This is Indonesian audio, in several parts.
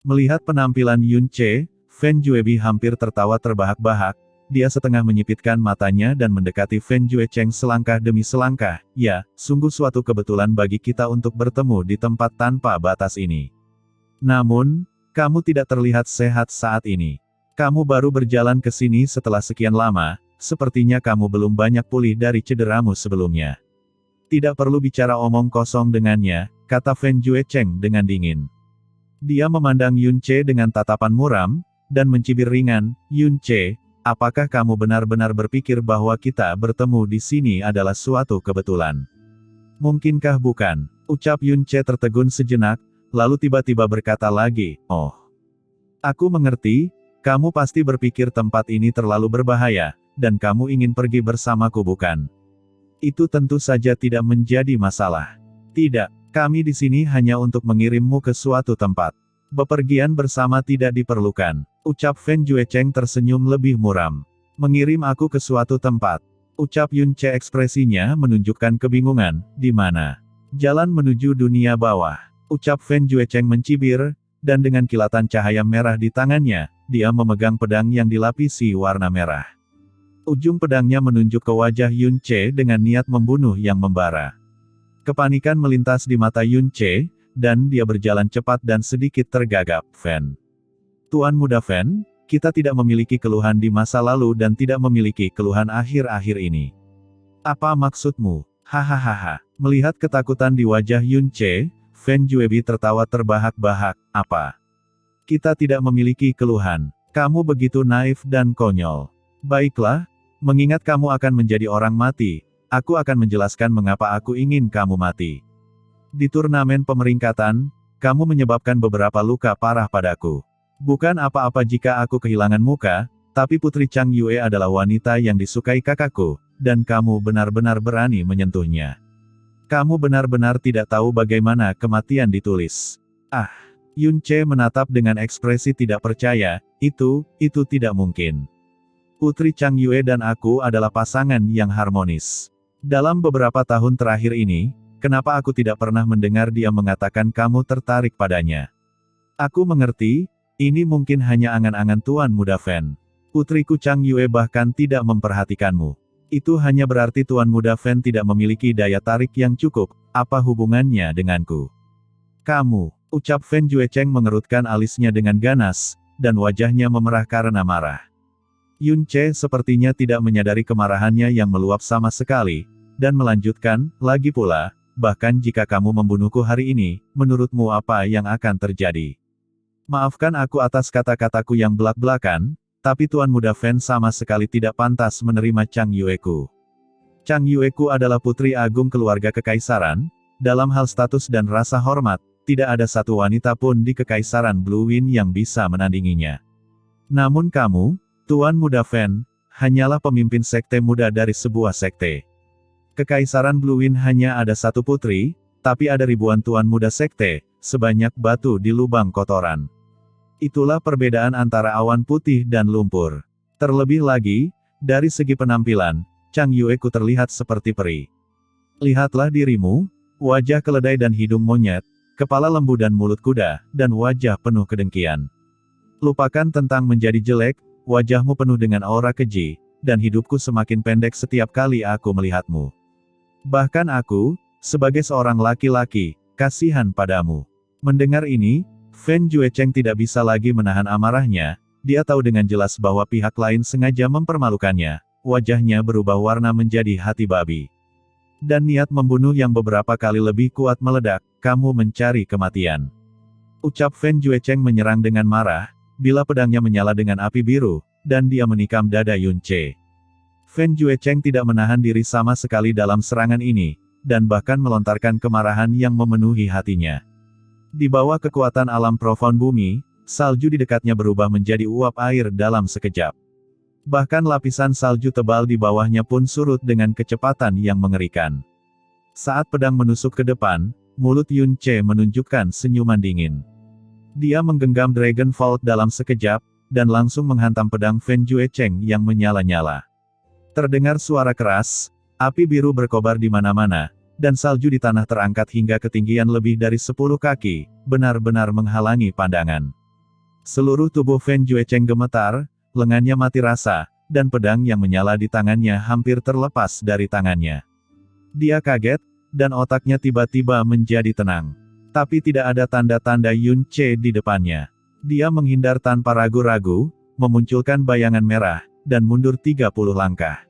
Melihat penampilan Yun Che, Fen Juebi hampir tertawa terbahak-bahak. Dia setengah menyipitkan matanya dan mendekati Fen Juecheng selangkah demi selangkah. Ya, sungguh suatu kebetulan bagi kita untuk bertemu di tempat tanpa batas ini. Namun, kamu tidak terlihat sehat saat ini. Kamu baru berjalan ke sini setelah sekian lama, sepertinya kamu belum banyak pulih dari cederamu sebelumnya. Tidak perlu bicara omong kosong dengannya, kata Fen Juecheng dengan dingin. Dia memandang Yun Che dengan tatapan muram, dan mencibir ringan. Yun Che, apakah kamu benar-benar berpikir bahwa kita bertemu di sini adalah suatu kebetulan? Mungkinkah bukan? Ucap Yun Che tertegun sejenak, lalu tiba-tiba berkata lagi, oh. Aku mengerti, kamu pasti berpikir tempat ini terlalu berbahaya, dan kamu ingin pergi bersamaku bukan? Itu tentu saja tidak menjadi masalah. Tidak, kami di sini hanya untuk mengirimmu ke suatu tempat. Bepergian bersama tidak diperlukan. Ucap Fen Juecheng tersenyum lebih muram. Mengirim aku ke suatu tempat. Ucap Yun Che ekspresinya menunjukkan kebingungan. Di mana? Jalan menuju dunia bawah. Ucap Fen Juecheng mencibir, dan dengan kilatan cahaya merah di tangannya, dia memegang pedang yang dilapisi warna merah. Ujung pedangnya menunjuk ke wajah Yun Che dengan niat membunuh yang membara. Kepanikan melintas di mata Yun Che, dan dia berjalan cepat dan sedikit tergagap. Fen. Tuan Muda Fen, kita tidak memiliki keluhan di masa lalu dan tidak memiliki keluhan akhir-akhir ini. Apa maksudmu? Hahaha. Melihat ketakutan di wajah Yun Che, Fen Juebi tertawa terbahak-bahak. Apa? Kita tidak memiliki keluhan. Kamu begitu naif dan konyol. Baiklah, mengingat kamu akan menjadi orang mati, aku akan menjelaskan mengapa aku ingin kamu mati. Di turnamen pemeringkatan, kamu menyebabkan beberapa luka parah padaku. Bukan apa-apa jika aku kehilangan muka, tapi Putri Chang Yue adalah wanita yang disukai kakakku, dan kamu benar-benar berani menyentuhnya. Kamu benar-benar tidak tahu bagaimana kematian ditulis. Ah, Yun Che menatap dengan ekspresi tidak percaya, itu tidak mungkin. Putri Chang Yue dan aku adalah pasangan yang harmonis. Dalam beberapa tahun terakhir ini, kenapa aku tidak pernah mendengar dia mengatakan kamu tertarik padanya? Aku mengerti, ini mungkin hanya angan-angan Tuan Muda Fen. Putriku Chang Yue bahkan tidak memperhatikanmu. Itu hanya berarti Tuan Muda Fen tidak memiliki daya tarik yang cukup. Apa hubungannya denganku? Kamu, ucap Fen Juecheng mengerutkan alisnya dengan ganas, dan wajahnya memerah karena marah. Yun Che sepertinya tidak menyadari kemarahannya yang meluap sama sekali, dan melanjutkan, lagi pula, bahkan jika kamu membunuhku hari ini, menurutmu apa yang akan terjadi? Maafkan aku atas kata-kataku yang belak-belakan, tapi Tuan Muda Fen sama sekali tidak pantas menerima Chang Yueku. Chang Yueku adalah putri agung keluarga kekaisaran, dalam hal status dan rasa hormat, tidak ada satu wanita pun di kekaisaran Blue Wind yang bisa menandinginya. Namun kamu, Tuan Muda Fen, hanyalah pemimpin sekte muda dari sebuah sekte. Kekaisaran Blue Wind hanya ada satu putri, tapi ada ribuan tuan muda sekte, sebanyak batu di lubang kotoran. Itulah perbedaan antara awan putih dan lumpur. Terlebih lagi, dari segi penampilan, Chang Yueku terlihat seperti peri. Lihatlah dirimu, wajah keledai dan hidung monyet, kepala lembu dan mulut kuda, dan wajah penuh kedengkian. Lupakan tentang menjadi jelek, wajahmu penuh dengan aura keji, dan hidupku semakin pendek setiap kali aku melihatmu. Bahkan aku, sebagai seorang laki-laki, kasihan padamu. Mendengar ini, Fen Juecheng tidak bisa lagi menahan amarahnya, dia tahu dengan jelas bahwa pihak lain sengaja mempermalukannya, wajahnya berubah warna menjadi hati babi. Dan niat membunuh yang beberapa kali lebih kuat meledak, kamu mencari kematian. Ucap Fen Juecheng menyerang dengan marah, bila pedangnya menyala dengan api biru, dan dia menikam dada Yun Che. Fen Juecheng tidak menahan diri sama sekali dalam serangan ini, dan bahkan melontarkan kemarahan yang memenuhi hatinya. Di bawah kekuatan alam profound bumi, salju di dekatnya berubah menjadi uap air dalam sekejap. Bahkan lapisan salju tebal di bawahnya pun surut dengan kecepatan yang mengerikan. Saat pedang menusuk ke depan, mulut Yun Che menunjukkan senyuman dingin. Dia menggenggam Dragon Vault dalam sekejap, dan langsung menghantam pedang Fen Juecheng yang menyala-nyala. Terdengar suara keras, api biru berkobar di mana-mana, dan salju di tanah terangkat hingga ketinggian lebih dari 10 kaki, benar-benar menghalangi pandangan. Seluruh tubuh Fen Juecheng gemetar, lengannya mati rasa, dan pedang yang menyala di tangannya hampir terlepas dari tangannya. Dia kaget, dan otaknya tiba-tiba menjadi tenang. Tapi tidak ada tanda-tanda Yun Ce di depannya. Dia menghindar tanpa ragu-ragu, memunculkan bayangan merah, dan mundur 30 langkah.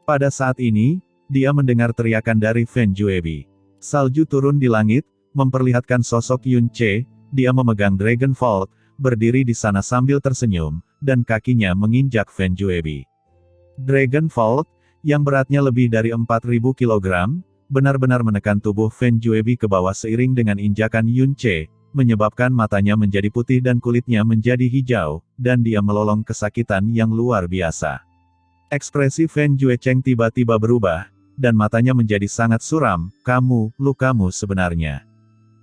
Pada saat ini, dia mendengar teriakan dari Fen Juebi. Salju turun di langit, memperlihatkan sosok Yun Ce. Dia memegang Dragon Vault, berdiri di sana sambil tersenyum, dan kakinya menginjak Fen Juebi. Dragon Vault, yang beratnya lebih dari 4.000 kg, benar-benar menekan tubuh Fen Juebi ke bawah seiring dengan injakan Yun Ce, menyebabkan matanya menjadi putih dan kulitnya menjadi hijau, dan dia melolong kesakitan yang luar biasa. Ekspresi Fen Juecheng tiba-tiba berubah, dan matanya menjadi sangat suram. Lukamu sebenarnya.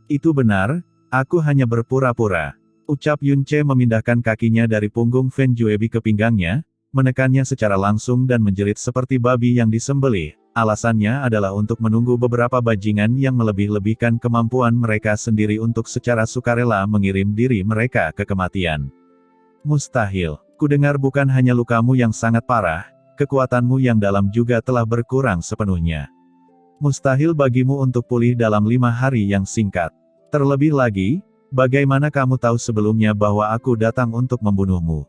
Itu benar, aku hanya berpura-pura. Ucap Yun Ce memindahkan kakinya dari punggung Fen Juebi ke pinggangnya, menekannya secara langsung dan menjerit seperti babi yang disembelih. Alasannya adalah untuk menunggu beberapa bajingan yang melebih-lebihkan kemampuan mereka sendiri untuk secara sukarela mengirim diri mereka ke kematian. Mustahil. Kudengar bukan hanya lukamu yang sangat parah, kekuatanmu yang dalam juga telah berkurang sepenuhnya. Mustahil bagimu untuk pulih dalam 5 hari yang singkat. Terlebih lagi, bagaimana kamu tahu sebelumnya bahwa aku datang untuk membunuhmu?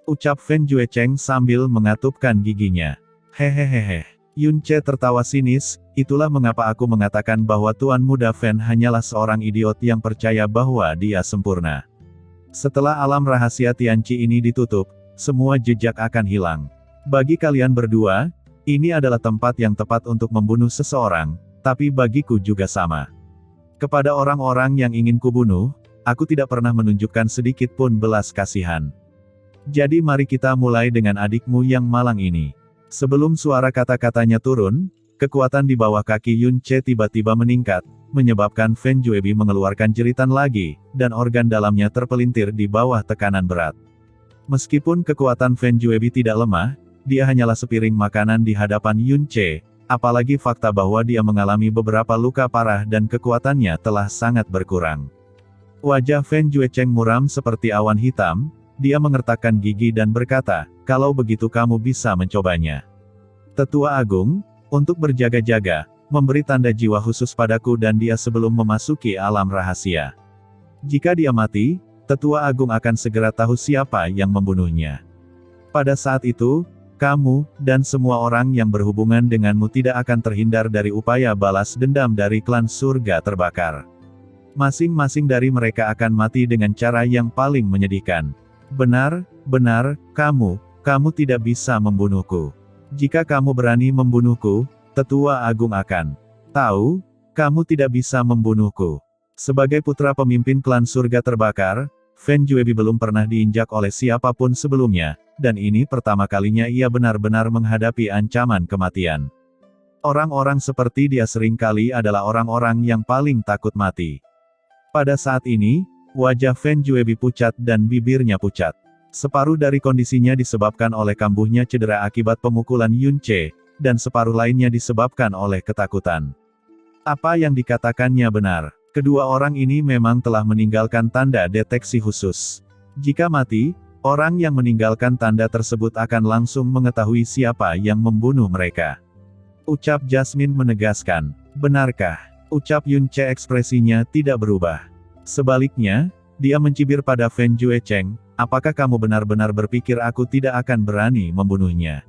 Ucap Fen Juecheng sambil mengatupkan giginya. Hehehehe. Yun Ce tertawa sinis, itulah mengapa aku mengatakan bahwa Tuan Muda Fen hanyalah seorang idiot yang percaya bahwa dia sempurna. Setelah alam rahasia Tianqi ini ditutup, semua jejak akan hilang. Bagi kalian berdua, ini adalah tempat yang tepat untuk membunuh seseorang, tapi bagiku juga sama. Kepada orang-orang yang ingin kubunuh, aku tidak pernah menunjukkan sedikit pun belas kasihan. Jadi mari kita mulai dengan adikmu yang malang ini. Sebelum suara kata-katanya turun, kekuatan di bawah kaki Yun Ce tiba-tiba meningkat, menyebabkan Fen Juebi mengeluarkan jeritan lagi, dan organ dalamnya terpelintir di bawah tekanan berat. Meskipun kekuatan Fen Juebi tidak lemah, dia hanyalah sepiring makanan di hadapan Yun Ce, apalagi fakta bahwa dia mengalami beberapa luka parah dan kekuatannya telah sangat berkurang. Wajah Fen Juecheng muram seperti awan hitam, dia mengertakkan gigi dan berkata, kalau begitu kamu bisa mencobanya. Tetua Agung, untuk berjaga-jaga, memberi tanda jiwa khusus padaku dan dia sebelum memasuki alam rahasia. Jika dia mati, Tetua Agung akan segera tahu siapa yang membunuhnya. Pada saat itu, kamu, dan semua orang yang berhubungan denganmu tidak akan terhindar dari upaya balas dendam dari klan surga terbakar. Masing-masing dari mereka akan mati dengan cara yang paling menyedihkan. Benar, kamu tidak bisa membunuhku. Jika kamu berani membunuhku, Tetua Agung akan tahu, kamu tidak bisa membunuhku. Sebagai putra pemimpin klan surga terbakar, Fen Juebi belum pernah diinjak oleh siapapun sebelumnya, dan ini pertama kalinya ia benar-benar menghadapi ancaman kematian. Orang-orang seperti dia seringkali adalah orang-orang yang paling takut mati. Pada saat ini, wajah Fen Juebi pucat dan bibirnya pucat. Separuh dari kondisinya disebabkan oleh kambuhnya cedera akibat pemukulan Yun Ce, dan separuh lainnya disebabkan oleh ketakutan. Apa yang dikatakannya benar. Kedua orang ini memang telah meninggalkan tanda deteksi khusus. Jika mati, orang yang meninggalkan tanda tersebut akan langsung mengetahui siapa yang membunuh mereka. Ucap Jasmine menegaskan. Benarkah? Ucap Yun Ce ekspresinya tidak berubah. Sebaliknya, dia mencibir pada Fen Juecheng, apakah kamu benar-benar berpikir aku tidak akan berani membunuhnya?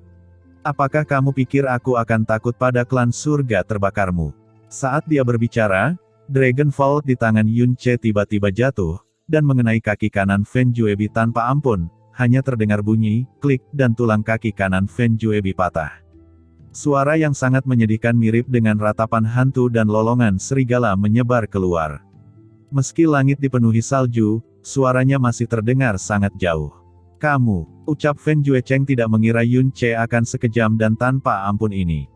Apakah kamu pikir aku akan takut pada klan surga terbakarmu? Saat dia berbicara, Dragon Vault di tangan Yun Ce tiba-tiba jatuh, dan mengenai kaki kanan Fen Juebi tanpa ampun, hanya terdengar bunyi, klik, dan tulang kaki kanan Fen Juebi patah. Suara yang sangat menyedihkan mirip dengan ratapan hantu dan lolongan serigala menyebar keluar. Meski langit dipenuhi salju, suaranya masih terdengar sangat jauh. Kamu, ucap Fen Juecheng tidak mengira Yun Ce akan sekejam dan tanpa ampun ini.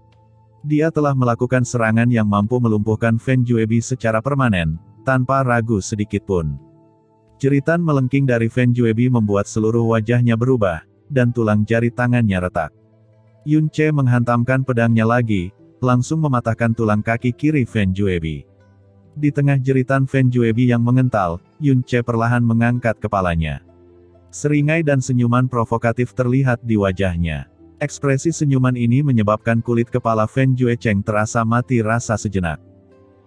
Dia telah melakukan serangan yang mampu melumpuhkan Fen Juebi secara permanen, tanpa ragu sedikitpun. Jeritan melengking dari Fen Juebi membuat seluruh wajahnya berubah, dan tulang jari tangannya retak. Yun Ce menghantamkan pedangnya lagi, langsung mematahkan tulang kaki kiri Fen Juebi. Di tengah jeritan Fen Juebi yang mengental, Yun Ce perlahan mengangkat kepalanya. Seringai dan senyuman provokatif terlihat di wajahnya. Ekspresi senyuman ini menyebabkan kulit kepala Fan Juecheng terasa mati rasa sejenak.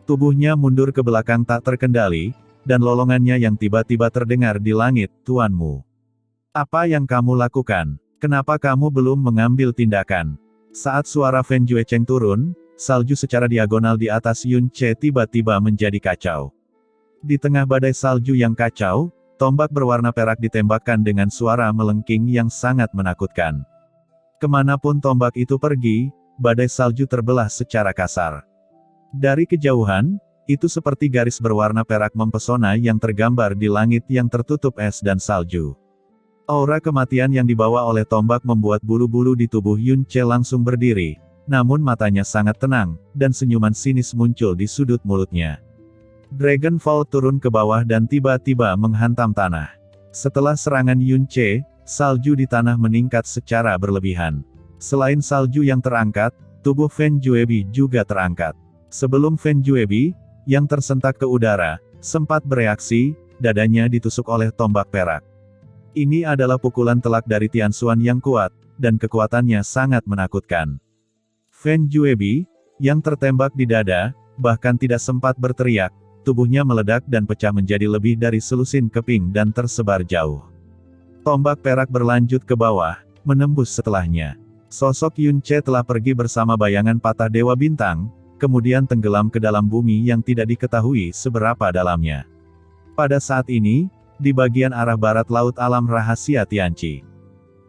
Tubuhnya mundur ke belakang tak terkendali, dan lolongannya yang tiba-tiba terdengar di langit, "Tuanmu. Apa yang kamu lakukan? Kenapa kamu belum mengambil tindakan?" Saat suara Fan Juecheng turun, salju secara diagonal di atas Yun Ce tiba-tiba menjadi kacau. Di tengah badai salju yang kacau, tombak berwarna perak ditembakkan dengan suara melengking yang sangat menakutkan. Kemanapun tombak itu pergi, badai salju terbelah secara kasar. Dari kejauhan, itu seperti garis berwarna perak mempesona yang tergambar di langit yang tertutup es dan salju. Aura kematian yang dibawa oleh tombak membuat bulu-bulu di tubuh Yun Ce langsung berdiri, namun matanya sangat tenang, dan senyuman sinis muncul di sudut mulutnya. Dragonfall turun ke bawah dan tiba-tiba menghantam tanah. Setelah serangan Yun Ce, salju di tanah meningkat secara berlebihan. Selain salju yang terangkat, tubuh Fan Juebi juga terangkat. Sebelum Fan Juebi, yang tersentak ke udara, sempat bereaksi, dadanya ditusuk oleh tombak perak. Ini adalah pukulan telak dari Tianxuan yang kuat, dan kekuatannya sangat menakutkan. Fan Juebi, yang tertembak di dada, bahkan tidak sempat berteriak, tubuhnya meledak dan pecah menjadi lebih dari selusin keping dan tersebar jauh. Tombak perak berlanjut ke bawah, menembus setelahnya. Sosok Yun Ce telah pergi bersama bayangan patah Dewa Bintang, kemudian tenggelam ke dalam bumi yang tidak diketahui seberapa dalamnya. Pada saat ini, di bagian arah barat laut alam rahasia Tianqi,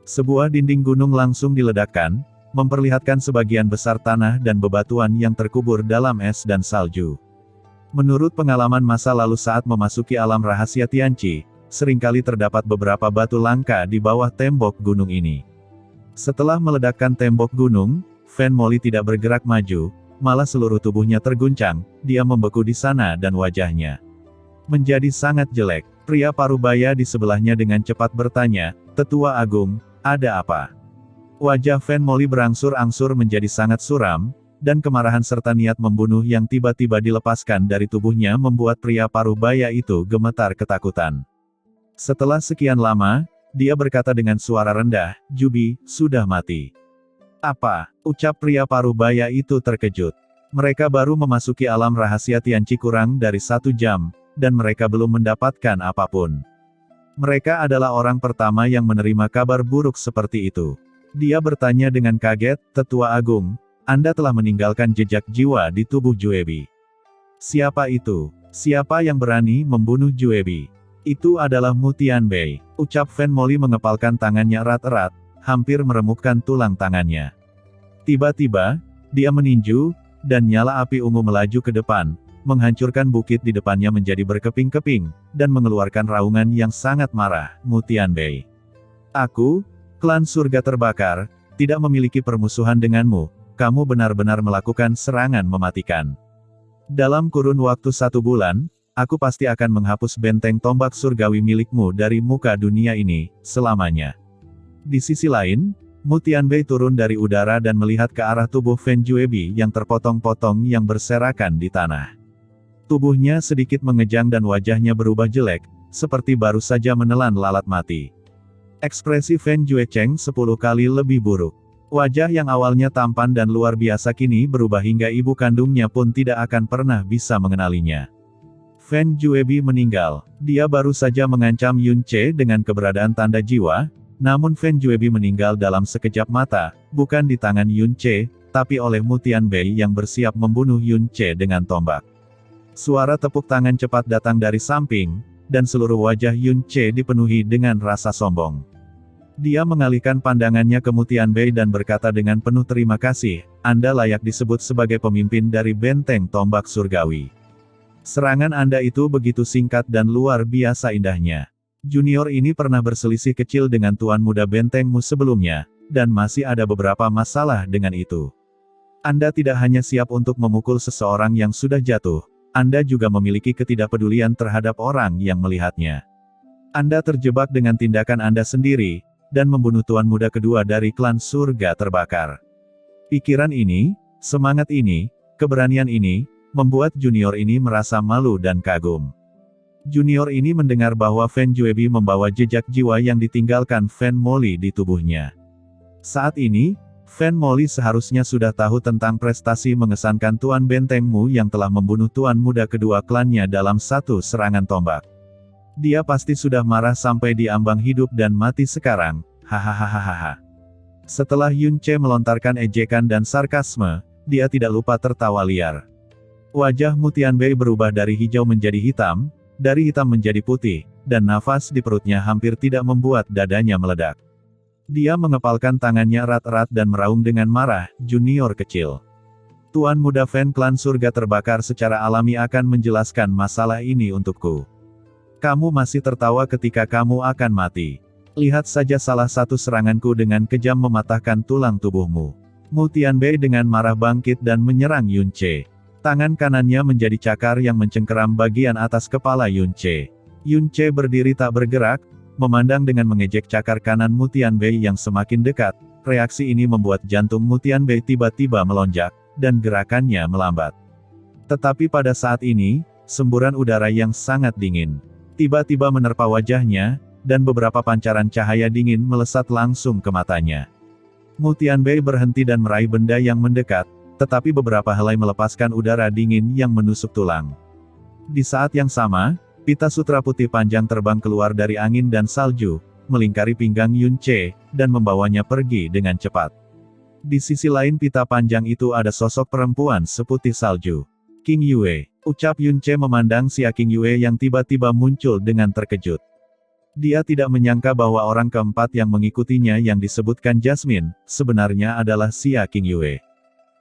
sebuah dinding gunung langsung diledakkan, memperlihatkan sebagian besar tanah dan bebatuan yang terkubur dalam es dan salju. Menurut pengalaman masa lalu saat memasuki alam rahasia Tianqi, seringkali terdapat beberapa batu langka di bawah tembok gunung ini. Setelah meledakkan tembok gunung, Fan Moli tidak bergerak maju, malah seluruh tubuhnya terguncang, dia membeku di sana dan wajahnya menjadi sangat jelek. Pria parubaya di sebelahnya dengan cepat bertanya, "Tetua Agung, ada apa?" Wajah Fan Moli berangsur-angsur menjadi sangat suram, dan kemarahan serta niat membunuh yang tiba-tiba dilepaskan dari tubuhnya membuat pria parubaya itu gemetar ketakutan. Setelah sekian lama, dia berkata dengan suara rendah, "Jubi, sudah mati." "Apa?" ucap pria parubaya itu terkejut. Mereka baru memasuki alam rahasia Tianqi kurang dari 1 jam, dan mereka belum mendapatkan apapun. Mereka adalah orang pertama yang menerima kabar buruk seperti itu. Dia bertanya dengan kaget, "Tetua Agung, Anda telah meninggalkan jejak jiwa di tubuh Juebi. Siapa itu? Siapa yang berani membunuh Juebi?" "Itu adalah Mu Tianbei," ucap Fan Moli mengepalkan tangannya erat-erat, hampir meremukkan tulang tangannya. Tiba-tiba, dia meninju, dan nyala api ungu melaju ke depan, menghancurkan bukit di depannya menjadi berkeping-keping, dan mengeluarkan raungan yang sangat marah. "Mu Tianbei, aku, klan surga terbakar, tidak memiliki permusuhan denganmu. Kamu benar-benar melakukan serangan mematikan. Dalam kurun waktu 1 bulan, aku pasti akan menghapus benteng tombak surgawi milikmu dari muka dunia ini, selamanya." Di sisi lain, Mu Tianbei turun dari udara dan melihat ke arah tubuh Fan Juebi yang terpotong-potong yang berserakan di tanah. Tubuhnya sedikit mengejang dan wajahnya berubah jelek, seperti baru saja menelan lalat mati. Ekspresi Fan Juecheng 10 kali lebih buruk. Wajah yang awalnya tampan dan luar biasa kini berubah hingga ibu kandungnya pun tidak akan pernah bisa mengenalinya. Fan Juebi meninggal. Dia baru saja mengancam Yun Ce dengan keberadaan tanda jiwa, namun Fan Juebi meninggal dalam sekejap mata, bukan di tangan Yun Ce, tapi oleh Mu Tianbei yang bersiap membunuh Yun Ce dengan tombak. Suara tepuk tangan cepat datang dari samping, dan seluruh wajah Yun Ce dipenuhi dengan rasa sombong. Dia mengalihkan pandangannya ke Mu Tianbei dan berkata dengan penuh terima kasih, "Anda layak disebut sebagai pemimpin dari benteng tombak surgawi. Serangan Anda itu begitu singkat dan luar biasa indahnya. Junior ini pernah berselisih kecil dengan tuan muda bentengmu sebelumnya, dan masih ada beberapa masalah dengan itu. Anda tidak hanya siap untuk memukul seseorang yang sudah jatuh, Anda juga memiliki ketidakpedulian terhadap orang yang melihatnya. Anda terjebak dengan tindakan Anda sendiri, dan membunuh tuan muda kedua dari klan surga terbakar." Pikiran ini, semangat ini, keberanian ini, membuat junior ini merasa malu dan kagum. Junior ini mendengar bahwa Fen Juebi membawa jejak jiwa yang ditinggalkan Fen Moli di tubuhnya. Saat ini, Fen Moli seharusnya sudah tahu tentang prestasi mengesankan Tuan Benteng Mu yang telah membunuh tuan muda kedua klannya dalam satu serangan tombak. Dia pasti sudah marah sampai diambang hidup dan mati sekarang, hahaha. Setelah Yun Ce melontarkan ejekan dan sarkasme, dia tidak lupa tertawa liar. Wajah Mu Tianbei berubah dari hijau menjadi hitam, dari hitam menjadi putih, dan nafas di perutnya hampir tidak membuat dadanya meledak. Dia mengepalkan tangannya erat-erat dan meraung dengan marah, junior kecil. Tuan muda Fen klan surga terbakar secara alami akan menjelaskan masalah ini untukku. Kamu masih tertawa ketika kamu akan mati. Lihat saja salah satu seranganku dengan kejam mematahkan tulang tubuhmu. Mu Tianbei dengan marah bangkit dan menyerang Yun Ce. Tangan kanannya menjadi cakar yang mencengkeram bagian atas kepala Yun Ce. Yun Ce berdiri tak bergerak, memandang dengan mengejek cakar kanan Mu Tianbei yang semakin dekat. Reaksi ini membuat jantung Mu Tianbei tiba-tiba melonjak, dan gerakannya melambat. Tetapi pada saat ini, semburan udara yang sangat dingin tiba-tiba menerpa wajahnya, dan beberapa pancaran cahaya dingin melesat langsung ke matanya. Mu Tianbei berhenti dan meraih benda yang mendekat, tetapi beberapa helai melepaskan udara dingin yang menusuk tulang. Di saat yang sama, pita sutra putih panjang terbang keluar dari angin dan salju, melingkari pinggang Yun Ce, dan membawanya pergi dengan cepat. Di sisi lain pita panjang itu ada sosok perempuan seputih salju. King Yue, ucap Yun Ce memandang Xia King Yue yang tiba-tiba muncul dengan terkejut. Dia tidak menyangka bahwa orang keempat yang mengikutinya yang disebutkan Jasmine, sebenarnya adalah Xia King Yue.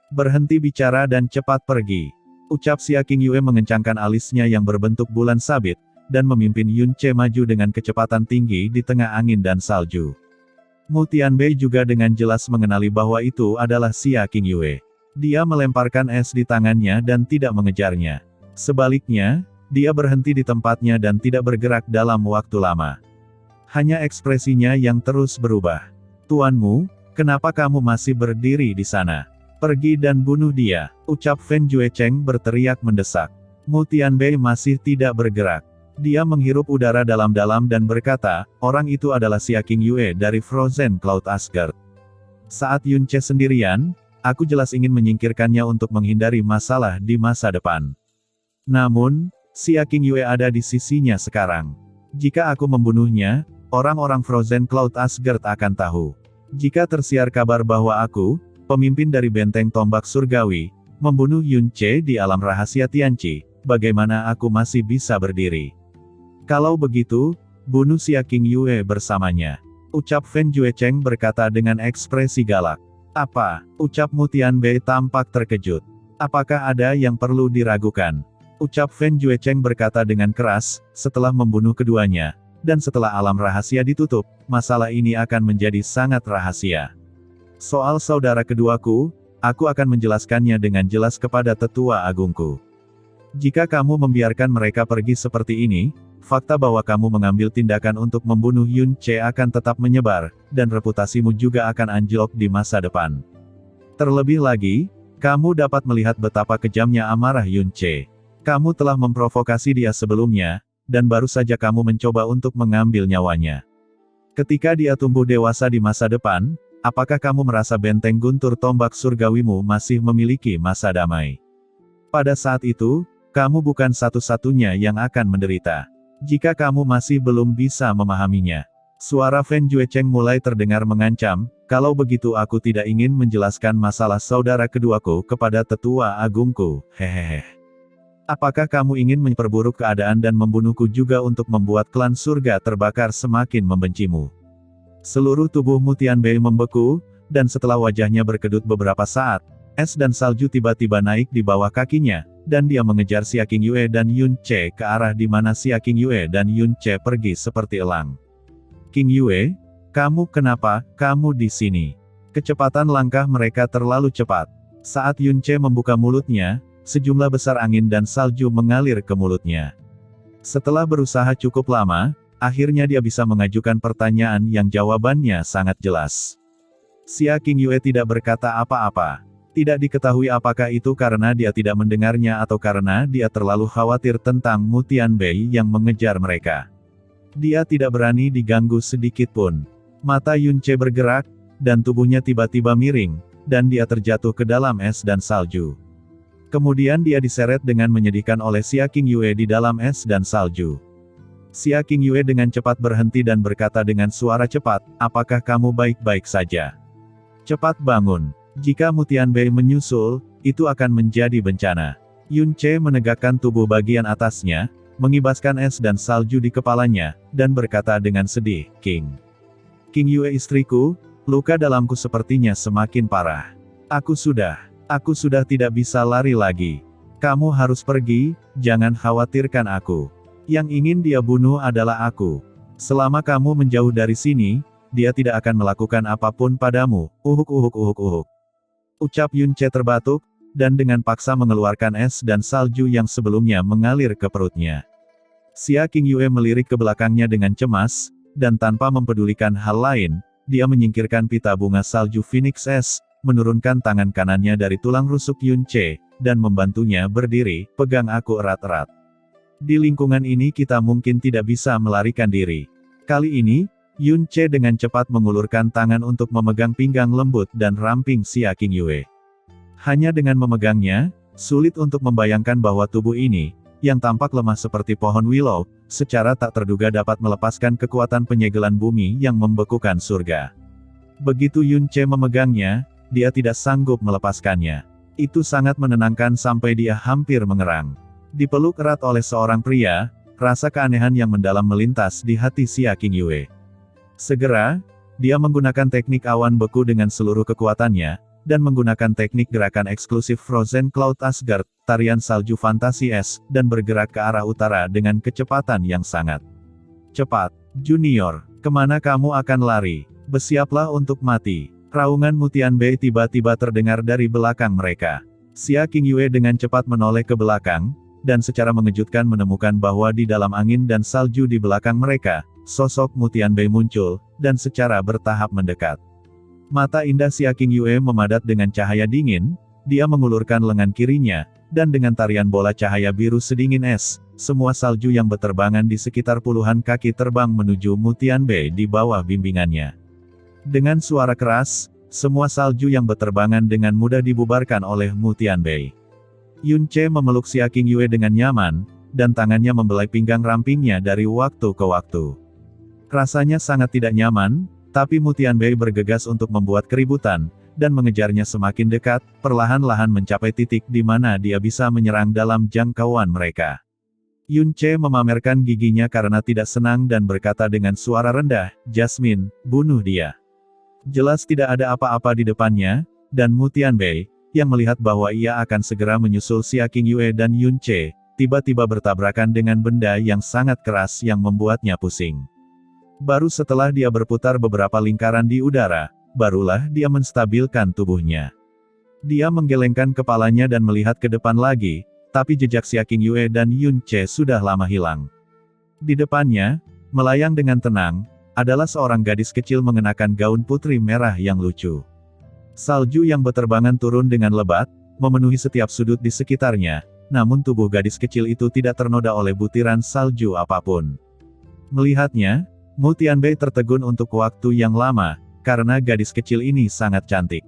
Berhenti bicara dan cepat pergi. Ucap Xia King Yue mengencangkan alisnya yang berbentuk bulan sabit, dan memimpin Yun Ce maju dengan kecepatan tinggi di tengah angin dan salju. Mu Tianbei juga dengan jelas mengenali bahwa itu adalah Xia King Yue. Dia melemparkan es di tangannya dan tidak mengejarnya. Sebaliknya, dia berhenti di tempatnya dan tidak bergerak dalam waktu lama. Hanya ekspresinya yang terus berubah. Tuanmu, kenapa kamu masih berdiri di sana? Pergi dan bunuh dia, ucap Fen Juecheng berteriak mendesak. Mu Tianbei masih tidak bergerak. Dia menghirup udara dalam-dalam dan berkata, orang itu adalah Xia King Yue dari Frozen Cloud Asgard. Saat Yun Ce sendirian, aku jelas ingin menyingkirkannya untuk menghindari masalah di masa depan. Namun, Xia King Yue ada di sisinya sekarang. Jika aku membunuhnya, orang-orang Frozen Cloud Asgard akan tahu. Jika tersiar kabar bahwa aku, pemimpin dari benteng tombak surgawi, membunuh Yun Ce di alam rahasia Tianqi, bagaimana aku masih bisa berdiri? Kalau begitu, bunuh Xia King Yue bersamanya. Ucap Fen Juecheng berkata dengan ekspresi galak. Apa? Ucap Mu Tianbei tampak terkejut. Apakah ada yang perlu diragukan? Ucap Fen Juecheng berkata dengan keras, setelah membunuh keduanya, dan setelah alam rahasia ditutup, masalah ini akan menjadi sangat rahasia. Soal saudara keduaku, aku akan menjelaskannya dengan jelas kepada tetua agungku. Jika kamu membiarkan mereka pergi seperti ini, fakta bahwa kamu mengambil tindakan untuk membunuh Yun Ce akan tetap menyebar, dan reputasimu juga akan anjlok di masa depan. Terlebih lagi, kamu dapat melihat betapa kejamnya amarah Yun Ce. Kamu telah memprovokasi dia sebelumnya, dan baru saja kamu mencoba untuk mengambil nyawanya. Ketika dia tumbuh dewasa di masa depan, apakah kamu merasa benteng guntur tombak surgawimu masih memiliki masa damai? Pada saat itu, kamu bukan satu-satunya yang akan menderita. Jika kamu masih belum bisa memahaminya. Suara Fen Juecheng mulai terdengar mengancam, kalau begitu aku tidak ingin menjelaskan masalah saudara keduaku kepada tetua agungku, hehehe. Apakah kamu ingin memperburuk keadaan dan membunuhku juga untuk membuat klan surga terbakar semakin membencimu? Seluruh tubuh Mu Tianbei membeku, dan setelah wajahnya berkedut beberapa saat, es dan salju tiba-tiba naik di bawah kakinya, dan dia mengejar Xia King Yue dan Yun Ce ke arah di mana Xia King Yue dan Yun Ce pergi seperti elang. King Yue, kamu kenapa, kamu di sini? Kecepatan langkah mereka terlalu cepat. Saat Yun Ce membuka mulutnya, sejumlah besar angin dan salju mengalir ke mulutnya. Setelah berusaha cukup lama, akhirnya dia bisa mengajukan pertanyaan yang jawabannya sangat jelas. Xia King Yue tidak berkata apa-apa. Tidak diketahui apakah itu karena dia tidak mendengarnya atau karena dia terlalu khawatir tentang Mu Tianbei yang mengejar mereka. Dia tidak berani diganggu sedikit pun. Mata Yunce bergerak, dan tubuhnya tiba-tiba miring, dan dia terjatuh ke dalam es dan salju. Kemudian dia diseret dengan menyedihkan oleh Xia Qingyue di dalam es dan salju. Xia Qingyue dengan cepat berhenti dan berkata dengan suara cepat, "Apakah kamu baik-baik saja? Cepat bangun. Jika Mu Tianbei menyusul, itu akan menjadi bencana." Yunce menegakkan tubuh bagian atasnya, mengibaskan es dan salju di kepalanya, dan berkata dengan sedih, Qingyue istriku, luka dalamku sepertinya semakin parah. Aku sudah tidak bisa lari lagi. Kamu harus pergi, jangan khawatirkan aku. Yang ingin dia bunuh adalah aku. Selama kamu menjauh dari sini, dia tidak akan melakukan apapun padamu, uhuk. Ucap Yunce terbatuk, dan dengan paksa mengeluarkan es dan salju yang sebelumnya mengalir ke perutnya. Xia Qingyue melirik ke belakangnya dengan cemas, dan tanpa mempedulikan hal lain, dia menyingkirkan pita bunga salju Phoenix Es, menurunkan tangan kanannya dari tulang rusuk Yunce, dan membantunya berdiri, "Pegang aku erat-erat. Di lingkungan ini kita mungkin tidak bisa melarikan diri." Kali ini, Yunce dengan cepat mengulurkan tangan untuk memegang pinggang lembut dan ramping Xia Qingyue. Hanya dengan memegangnya, sulit untuk membayangkan bahwa tubuh ini, yang tampak lemah seperti pohon willow, secara tak terduga dapat melepaskan kekuatan penyegelan bumi yang membekukan surga. Begitu Yunce memegangnya, dia tidak sanggup melepaskannya. Itu sangat menenangkan sampai dia hampir mengerang. Dipeluk erat oleh seorang pria, rasa keanehan yang mendalam melintas di hati Xia Qingyue. Segera, dia menggunakan teknik awan beku dengan seluruh kekuatannya, dan menggunakan teknik gerakan eksklusif Frozen Cloud Asgard, tarian salju fantasi es, dan bergerak ke arah utara dengan kecepatan yang sangat cepat. "Junior, kemana kamu akan lari? Bersiaplah untuk mati." Raungan Mu Tianbei tiba-tiba terdengar dari belakang mereka. Xia Qingyue dengan cepat menoleh ke belakang, dan secara mengejutkan menemukan bahwa di dalam angin dan salju di belakang mereka, sosok Mu Tianbei muncul, dan secara bertahap mendekat. Mata indah Xia Qingyue memadat dengan cahaya dingin, dia mengulurkan lengan kirinya, dan dengan tarian bola cahaya biru sedingin es, semua salju yang berterbangan di sekitar puluhan kaki terbang menuju Mu Tianbei di bawah bimbingannya. Dengan suara keras, semua salju yang berterbangan dengan mudah dibubarkan oleh Mu Tianbei. Yunce memeluk Xia Qingyue dengan nyaman, dan tangannya membelai pinggang rampingnya dari waktu ke waktu. Rasanya sangat tidak nyaman, tapi Mu Tianbei bergegas untuk membuat keributan, dan mengejarnya semakin dekat, perlahan-lahan mencapai titik di mana dia bisa menyerang dalam jangkauan mereka. Yunce memamerkan giginya karena tidak senang dan berkata dengan suara rendah, "Jasmine, bunuh dia." Jelas tidak ada apa-apa di depannya, dan Mu Tianbei, yang melihat bahwa ia akan segera menyusul Xia Qingyue dan Yunce, tiba-tiba bertabrakan dengan benda yang sangat keras yang membuatnya pusing. Baru setelah dia berputar beberapa lingkaran di udara, barulah dia menstabilkan tubuhnya. Dia menggelengkan kepalanya dan melihat ke depan lagi, tapi jejak Xia Qingyue dan Yunce sudah lama hilang. Di depannya, melayang dengan tenang, adalah seorang gadis kecil mengenakan gaun putri merah yang lucu. Salju yang berterbangan turun dengan lebat, memenuhi setiap sudut di sekitarnya, namun tubuh gadis kecil itu tidak ternoda oleh butiran salju apapun. Melihatnya, Mu Tianbei tertegun untuk waktu yang lama, karena gadis kecil ini sangat cantik.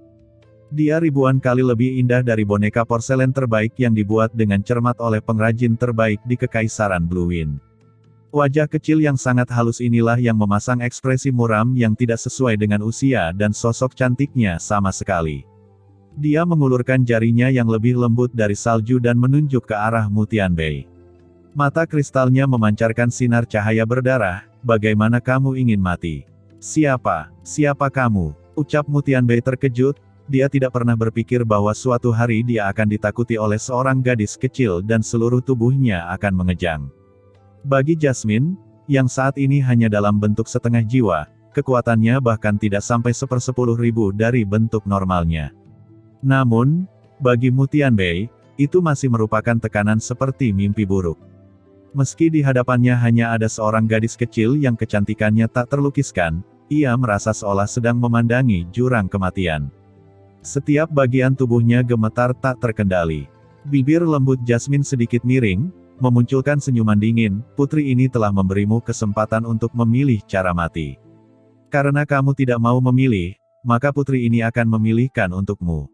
Dia ribuan kali lebih indah dari boneka porselen terbaik yang dibuat dengan cermat oleh pengrajin terbaik di Kekaisaran Blue Wind. Wajah kecil yang sangat halus inilah yang memasang ekspresi muram yang tidak sesuai dengan usia dan sosok cantiknya sama sekali. Dia mengulurkan jarinya yang lebih lembut dari salju dan menunjuk ke arah Mu Tianbei. Mata kristalnya memancarkan sinar cahaya berdarah, "Bagaimana kamu ingin mati? Siapa kamu?" Ucap Mu Tianbei terkejut, dia tidak pernah berpikir bahwa suatu hari dia akan ditakuti oleh seorang gadis kecil dan seluruh tubuhnya akan mengejang. Bagi Jasmine, yang saat ini hanya dalam bentuk setengah jiwa, kekuatannya bahkan tidak sampai 1/10.000 dari bentuk normalnya. Namun, bagi Mu Tianbei, itu masih merupakan tekanan seperti mimpi buruk. Meski di hadapannya hanya ada seorang gadis kecil yang kecantikannya tak terlukiskan, ia merasa seolah sedang memandangi jurang kematian. Setiap bagian tubuhnya gemetar tak terkendali. Bibir lembut Jasmine sedikit miring, memunculkan senyuman dingin. Putri ini telah memberimu kesempatan untuk memilih cara mati. Karena kamu tidak mau memilih, maka putri ini akan memilihkan untukmu.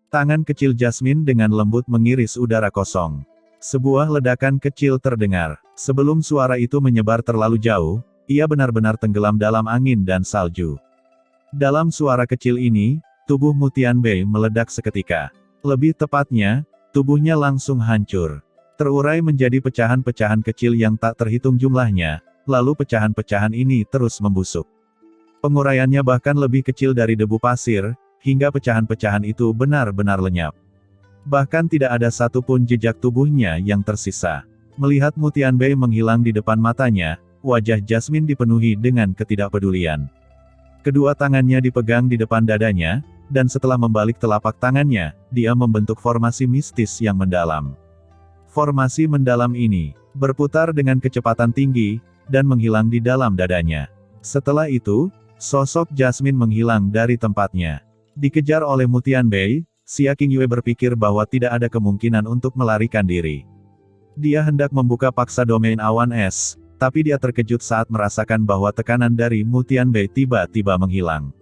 Tangan kecil Jasmine dengan lembut mengiris udara kosong. Sebuah ledakan kecil terdengar. Sebelum suara itu menyebar terlalu jauh, ia benar-benar tenggelam dalam angin dan salju. Dalam suara kecil ini, tubuh Mu Tianbei meledak seketika. Lebih tepatnya, tubuhnya langsung hancur. Terurai menjadi pecahan-pecahan kecil yang tak terhitung jumlahnya, lalu pecahan-pecahan ini terus membusuk. Penguraiannya bahkan lebih kecil dari debu pasir, hingga pecahan-pecahan itu benar-benar lenyap. Bahkan tidak ada satupun jejak tubuhnya yang tersisa. Melihat Mu Tianbei menghilang di depan matanya, wajah Jasmine dipenuhi dengan ketidakpedulian. Kedua tangannya dipegang di depan dadanya, dan setelah membalik telapak tangannya, dia membentuk formasi mistis yang mendalam. Formasi mendalam ini berputar dengan kecepatan tinggi, dan menghilang di dalam dadanya. Setelah itu, sosok Jasmine menghilang dari tempatnya. Dikejar oleh Mu Tianbei, Xia Qingyue berpikir bahwa tidak ada kemungkinan untuk melarikan diri. Dia hendak membuka paksa domain awan es, tapi dia terkejut saat merasakan bahwa tekanan dari Mu Tianbei tiba-tiba menghilang.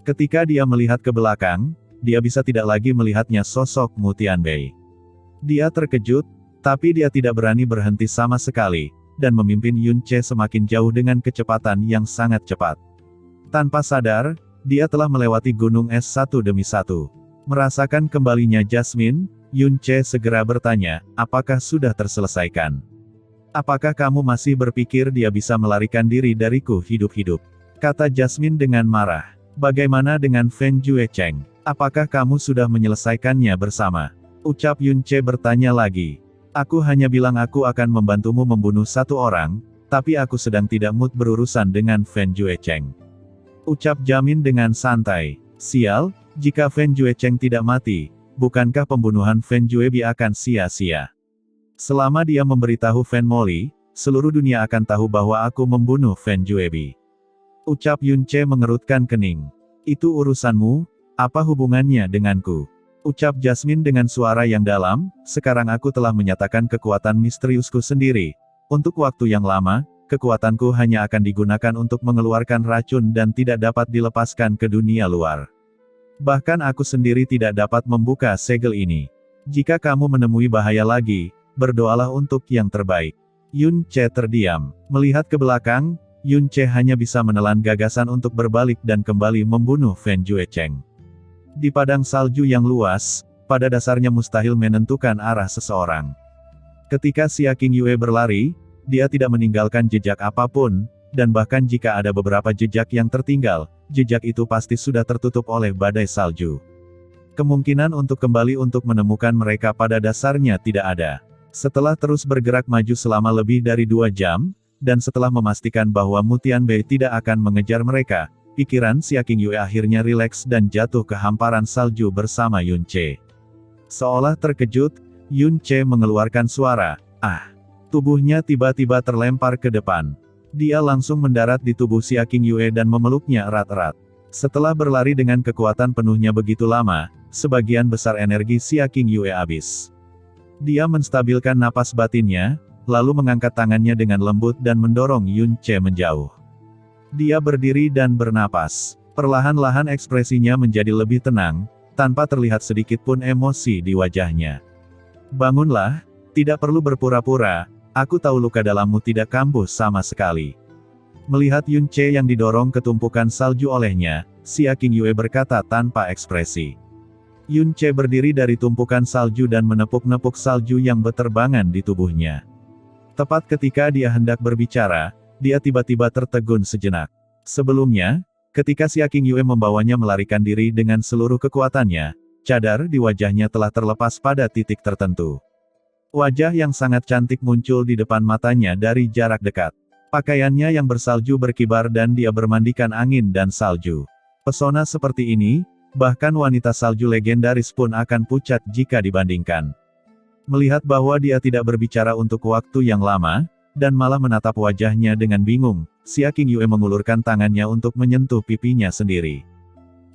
Ketika dia melihat ke belakang, dia bisa tidak lagi melihatnya sosok Mu Tianbei. Dia terkejut, tapi dia tidak berani berhenti sama sekali, dan memimpin Yun Ce semakin jauh dengan kecepatan yang sangat cepat. Tanpa sadar, dia telah melewati gunung es satu demi satu. Merasakan kembalinya Jasmine, Yun Ce segera bertanya, apakah sudah terselesaikan? Apakah kamu masih berpikir dia bisa melarikan diri dariku hidup-hidup? Kata Jasmine dengan marah. Bagaimana dengan Fen Juecheng? Apakah kamu sudah menyelesaikannya bersama? Ucap Yun Ce bertanya lagi. Aku hanya bilang aku akan membantumu membunuh satu orang, tapi aku sedang tidak mood berurusan dengan Fen Juecheng. Ucap Jamin dengan santai. Sial, jika Fen Juecheng tidak mati, bukankah pembunuhan Fen Juebi akan sia-sia? Selama dia memberitahu Fen Moli, seluruh dunia akan tahu bahwa aku membunuh Fen Juebi. Ucap Yun Ce mengerutkan kening. Itu urusanmu, apa hubungannya denganku? Ucap Jasmine dengan suara yang dalam, sekarang aku telah menyatakan kekuatan misteriusku sendiri. Untuk waktu yang lama, kekuatanku hanya akan digunakan untuk mengeluarkan racun dan tidak dapat dilepaskan ke dunia luar. Bahkan aku sendiri tidak dapat membuka segel ini. Jika kamu menemui bahaya lagi, berdoalah untuk yang terbaik. Yun Ce terdiam. Melihat ke belakang, Yun Ce hanya bisa menelan gagasan untuk berbalik dan kembali membunuh Fen Juecheng. Di padang salju yang luas, pada dasarnya mustahil menentukan arah seseorang. Ketika Xia Qingyue berlari, dia tidak meninggalkan jejak apapun, dan bahkan jika ada beberapa jejak yang tertinggal, jejak itu pasti sudah tertutup oleh badai salju. Kemungkinan untuk kembali untuk menemukan mereka pada dasarnya tidak ada. Setelah terus bergerak maju selama lebih dari 2 jam, dan setelah memastikan bahwa Mu Tianbei tidak akan mengejar mereka, pikiran Xia Qingyue akhirnya rileks dan jatuh ke hamparan salju bersama Yun Ce. Seolah terkejut, Yun Ce mengeluarkan suara, "Ah!" Tubuhnya tiba-tiba terlempar ke depan. Dia langsung mendarat di tubuh Xia Qingyue dan memeluknya erat-erat. Setelah berlari dengan kekuatan penuhnya begitu lama, sebagian besar energi Xia Qingyue habis. Dia menstabilkan napas batinnya, lalu mengangkat tangannya dengan lembut dan mendorong Yun Ce menjauh. Dia berdiri dan bernapas. Perlahan-lahan ekspresinya menjadi lebih tenang, tanpa terlihat sedikit pun emosi di wajahnya. "Bangunlah, tidak perlu berpura-pura, aku tahu luka dalammu tidak kambuh sama sekali." Melihat Yun Ce yang didorong ke tumpukan salju olehnya, Xia Qingyue berkata tanpa ekspresi. Yun Ce berdiri dari tumpukan salju dan menepuk-nepuk salju yang berterbangan di tubuhnya. Tepat ketika dia hendak berbicara, dia tiba-tiba tertegun sejenak. Sebelumnya, ketika Xia Qingyue membawanya melarikan diri dengan seluruh kekuatannya, cadar di wajahnya telah terlepas pada titik tertentu. Wajah yang sangat cantik muncul di depan matanya dari jarak dekat. Pakaiannya yang bersalju berkibar dan dia bermandikan angin dan salju. Pesona seperti ini, bahkan wanita salju legendaris pun akan pucat jika dibandingkan. Melihat bahwa dia tidak berbicara untuk waktu yang lama, dan malah menatap wajahnya dengan bingung, Xia Qingyue mengulurkan tangannya untuk menyentuh pipinya sendiri.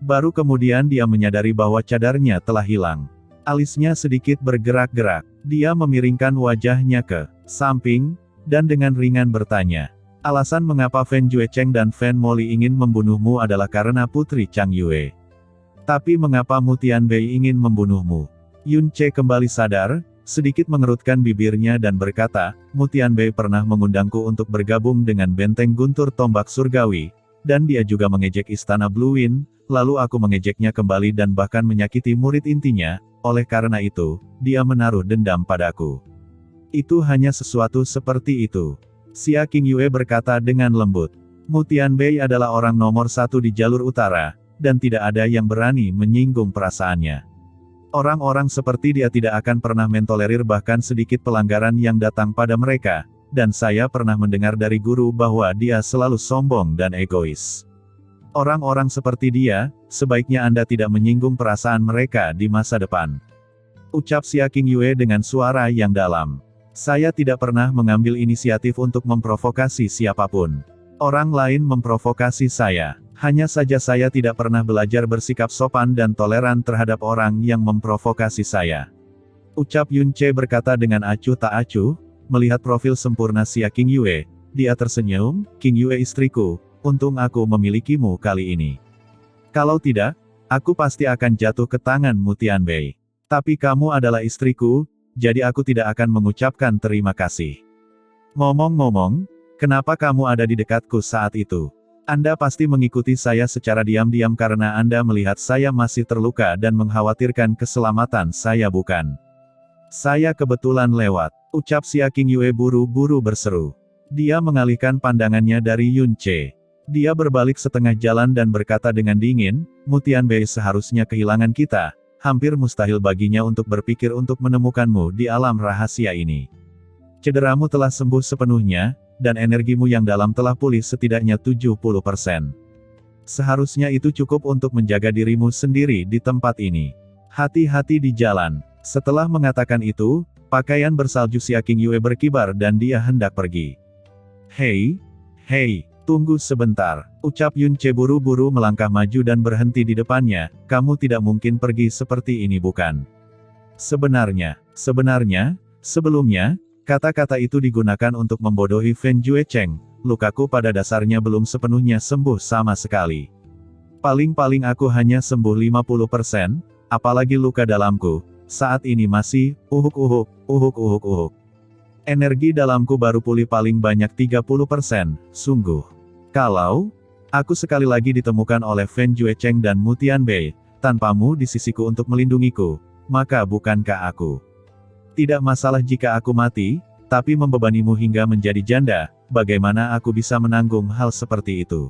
Baru kemudian dia menyadari bahwa cadarnya telah hilang. Alisnya sedikit bergerak-gerak. Dia memiringkan wajahnya ke samping, dan dengan ringan bertanya. Alasan mengapa Fen Juecheng dan Fen Moli ingin membunuhmu adalah karena Putri Chang Yue. Tapi mengapa Mu Tianbei ingin membunuhmu? Yun Ce kembali sadar, sedikit mengerutkan bibirnya dan berkata, Mu Tianbei pernah mengundangku untuk bergabung dengan benteng guntur tombak surgawi, dan dia juga mengejek istana Blue Wind, lalu aku mengejeknya kembali dan bahkan menyakiti murid intinya, oleh karena itu, dia menaruh dendam padaku. Itu hanya sesuatu seperti itu. Xia Qingyue berkata dengan lembut. Mu Tianbei adalah orang nomor satu di jalur utara, dan tidak ada yang berani menyinggung perasaannya. Orang-orang seperti dia tidak akan pernah mentolerir bahkan sedikit pelanggaran yang datang pada mereka, dan saya pernah mendengar dari guru bahwa dia selalu sombong dan egois. Orang-orang seperti dia, sebaiknya Anda tidak menyinggung perasaan mereka di masa depan. Ucap Xia Qingyue dengan suara yang dalam. Saya tidak pernah mengambil inisiatif untuk memprovokasi siapapun. Orang lain memprovokasi saya. Hanya saja saya tidak pernah belajar bersikap sopan dan toleran terhadap orang yang memprovokasi saya. Ucap Yun Ce berkata dengan acuh tak acuh, melihat profil sempurna Xia Qingyue, dia tersenyum, Qingyue istriku, untung aku memilikimu kali ini. Kalau tidak, aku pasti akan jatuh ke tangan Mu Tianbei. Tapi kamu adalah istriku, jadi aku tidak akan mengucapkan terima kasih. Ngomong-ngomong, kenapa kamu ada di dekatku saat itu? Anda pasti mengikuti saya secara diam-diam karena Anda melihat saya masih terluka dan mengkhawatirkan keselamatan saya bukan? Saya kebetulan lewat, ucap Xia Qingyue buru-buru berseru. Dia mengalihkan pandangannya dari Yun Ce. Dia berbalik setengah jalan dan berkata dengan dingin, Mu Tianbei seharusnya kehilangan kita, hampir mustahil baginya untuk berpikir untuk menemukanmu di alam rahasia ini. Cederamu telah sembuh sepenuhnya, dan energimu yang dalam telah pulih setidaknya 70%. Seharusnya itu cukup untuk menjaga dirimu sendiri di tempat ini. Hati-hati di jalan. Setelah mengatakan itu, pakaian bersalju Xia Qingyue berkibar dan dia hendak pergi. Hei, tunggu sebentar, ucap Yun Ce buru-buru melangkah maju dan berhenti di depannya, kamu tidak mungkin pergi seperti ini bukan? Sebenarnya, sebelumnya, kata-kata itu digunakan untuk membodohi Fen Juecheng, lukaku pada dasarnya belum sepenuhnya sembuh sama sekali. Paling-paling aku hanya sembuh 50%, apalagi luka dalamku, saat ini masih, uhuk. Energi dalamku baru pulih paling banyak 30%, sungguh. Kalau, aku sekali lagi ditemukan oleh Fen Juecheng dan Mu Tianbei, tanpamu di sisiku untuk melindungiku, maka bukankah aku? Tidak masalah jika aku mati, tapi membebanimu hingga menjadi janda, bagaimana aku bisa menanggung hal seperti itu?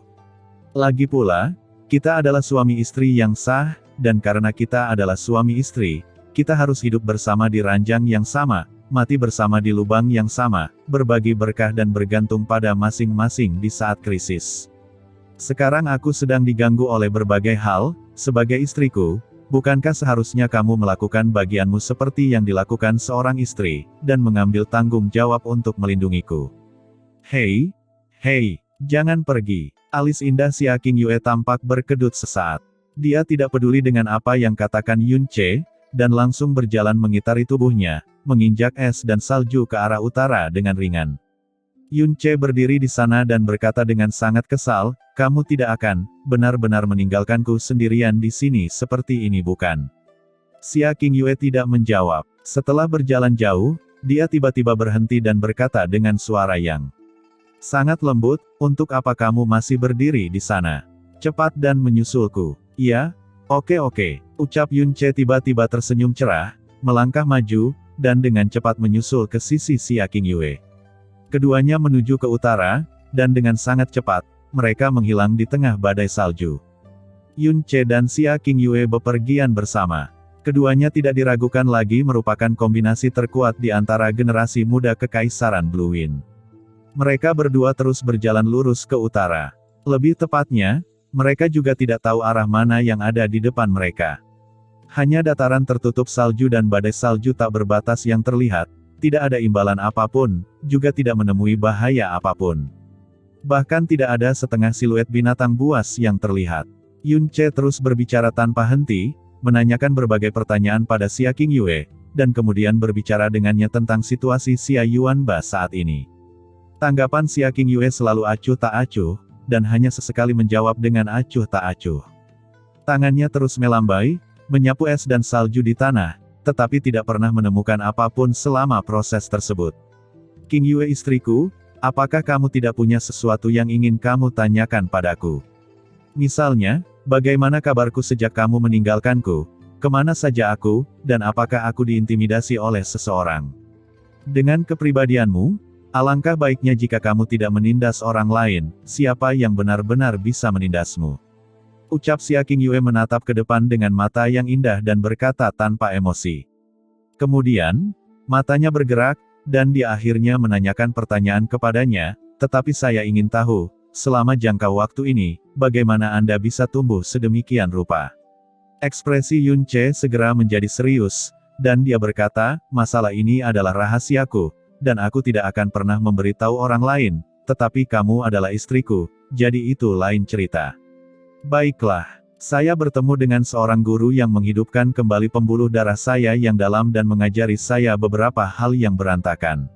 Lagi pula, kita adalah suami istri yang sah, dan karena kita adalah suami istri, kita harus hidup bersama di ranjang yang sama, mati bersama di lubang yang sama, berbagi berkah dan bergantung pada masing-masing di saat krisis. Sekarang aku sedang diganggu oleh berbagai hal, sebagai istriku, bukankah seharusnya kamu melakukan bagianmu seperti yang dilakukan seorang istri, dan mengambil tanggung jawab untuk melindungiku? Hei, jangan pergi. Alis indah Xia Qingyue tampak berkedut sesaat. Dia tidak peduli dengan apa yang katakan Yun Ce, dan langsung berjalan mengitari tubuhnya, menginjak es dan salju ke arah utara dengan ringan. Yun Ce berdiri di sana dan berkata dengan sangat kesal, kamu tidak akan benar-benar meninggalkanku sendirian di sini seperti ini bukan? Xia Qingyue tidak menjawab. Setelah berjalan jauh, dia tiba-tiba berhenti dan berkata dengan suara yang sangat lembut, untuk apa kamu masih berdiri di sana? Cepat dan menyusulku. Iya, oke, ucap Yun Ce tiba-tiba tersenyum cerah, melangkah maju, dan dengan cepat menyusul ke sisi Xia Qingyue. Keduanya menuju ke utara, dan dengan sangat cepat, mereka menghilang di tengah badai salju. Yun Ce dan Xia Qingyue bepergian bersama. Keduanya tidak diragukan lagi merupakan kombinasi terkuat di antara generasi muda Kekaisaran Blue Wind. Mereka berdua terus berjalan lurus ke utara. Lebih tepatnya, mereka juga tidak tahu arah mana yang ada di depan mereka. Hanya dataran tertutup salju dan badai salju tak berbatas yang terlihat, tidak ada imbalan apapun, juga tidak menemui bahaya apapun. Bahkan tidak ada setengah siluet binatang buas yang terlihat. Yun Che terus berbicara tanpa henti, menanyakan berbagai pertanyaan pada Xia Qingyue, dan kemudian berbicara dengannya tentang situasi Xia Yuanba saat ini. Tanggapan Xia Qingyue selalu acuh tak acuh, dan hanya sesekali menjawab dengan acuh tak acuh. Tangannya terus melambai, menyapu es dan salju di tanah, tetapi tidak pernah menemukan apapun selama proses tersebut. Qingyue istriku, apakah kamu tidak punya sesuatu yang ingin kamu tanyakan padaku? Misalnya, bagaimana kabarku sejak kamu meninggalkanku? Kemana saja aku, dan apakah aku diintimidasi oleh seseorang? Dengan kepribadianmu, alangkah baiknya jika kamu tidak menindas orang lain, siapa yang benar-benar bisa menindasmu? Ucap Xia Qingyue menatap ke depan dengan mata yang indah dan berkata tanpa emosi. Kemudian, matanya bergerak, dan dia akhirnya menanyakan pertanyaan kepadanya, tetapi saya ingin tahu, selama jangka waktu ini, bagaimana Anda bisa tumbuh sedemikian rupa? Ekspresi Yun Che segera menjadi serius, dan dia berkata, masalah ini adalah rahasiaku, dan aku tidak akan pernah memberitahu orang lain, tetapi kamu adalah istriku, jadi itu lain cerita. Baiklah, saya bertemu dengan seorang guru yang menghidupkan kembali pembuluh darah saya yang dalam dan mengajari saya beberapa hal yang berantakan.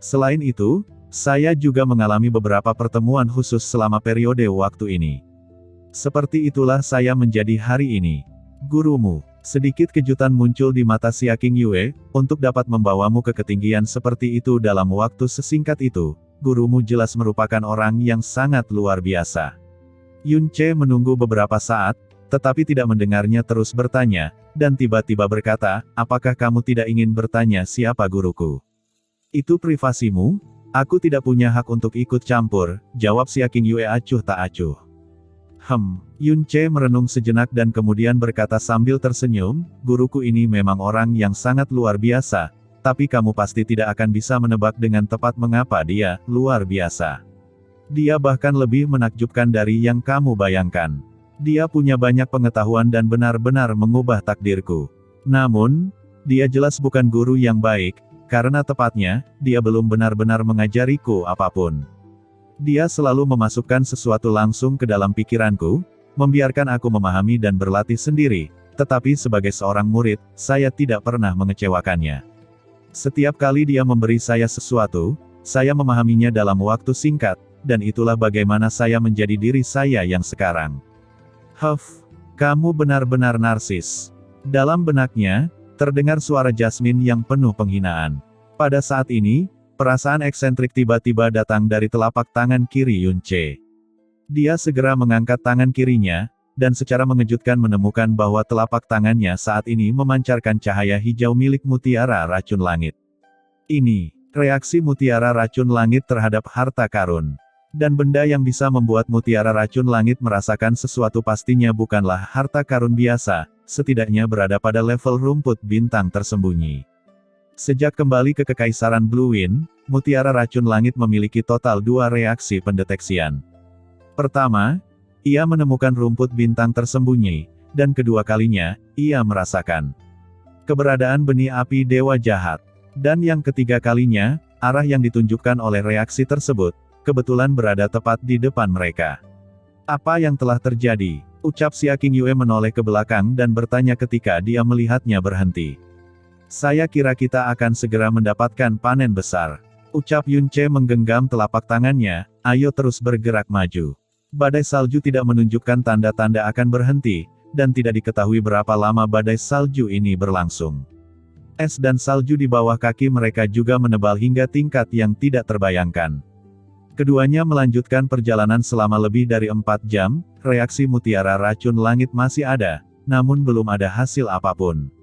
Selain itu, saya juga mengalami beberapa pertemuan khusus selama periode waktu ini. Seperti itulah saya menjadi hari ini. Gurumu. Sedikit kejutan muncul di mata Xia Qingyue, untuk dapat membawamu ke ketinggian seperti itu dalam waktu sesingkat itu, gurumu jelas merupakan orang yang sangat luar biasa. Yun Che menunggu beberapa saat, tetapi tidak mendengarnya terus bertanya, dan tiba-tiba berkata, apakah kamu tidak ingin bertanya siapa guruku? Itu privasimu, aku tidak punya hak untuk ikut campur, jawab Xia Qingyue acuh tak acuh. Yun Che merenung sejenak dan kemudian berkata sambil tersenyum, guruku ini memang orang yang sangat luar biasa, tapi kamu pasti tidak akan bisa menebak dengan tepat mengapa dia luar biasa. Dia bahkan lebih menakjubkan dari yang kamu bayangkan. Dia punya banyak pengetahuan dan benar-benar mengubah takdirku. Namun, dia jelas bukan guru yang baik, karena tepatnya, dia belum benar-benar mengajariku apapun. Dia selalu memasukkan sesuatu langsung ke dalam pikiranku, membiarkan aku memahami dan berlatih sendiri, tetapi sebagai seorang murid, saya tidak pernah mengecewakannya. Setiap kali dia memberi saya sesuatu, saya memahaminya dalam waktu singkat, dan itulah bagaimana saya menjadi diri saya yang sekarang. Kamu benar-benar narsis. Dalam benaknya, terdengar suara Jasmine yang penuh penghinaan. Pada saat ini, perasaan eksentrik tiba-tiba datang dari telapak tangan kiri Yun Che. Dia segera mengangkat tangan kirinya, dan secara mengejutkan menemukan bahwa telapak tangannya saat ini memancarkan cahaya hijau milik mutiara racun langit. Ini, reaksi mutiara racun langit terhadap harta karun. Dan benda yang bisa membuat mutiara racun langit merasakan sesuatu pastinya bukanlah harta karun biasa, setidaknya berada pada level rumput bintang tersembunyi. Sejak kembali ke Kekaisaran Blue Wind, mutiara racun langit memiliki total 2 reaksi pendeteksian. Pertama, ia menemukan rumput bintang tersembunyi, dan kedua kalinya, ia merasakan keberadaan benih api dewa jahat. Dan yang ketiga kalinya, arah yang ditunjukkan oleh reaksi tersebut, kebetulan berada tepat di depan mereka. Apa yang telah terjadi? Ucap Xia Qingyue menoleh ke belakang dan bertanya ketika dia melihatnya berhenti. Saya kira kita akan segera mendapatkan panen besar. Ucap Yun Che menggenggam telapak tangannya, ayo terus bergerak maju. Badai salju tidak menunjukkan tanda-tanda akan berhenti, dan tidak diketahui berapa lama badai salju ini berlangsung. Es dan salju di bawah kaki mereka juga menebal hingga tingkat yang tidak terbayangkan. Keduanya melanjutkan perjalanan selama lebih dari 4 jam, reaksi mutiara racun langit masih ada, namun belum ada hasil apapun.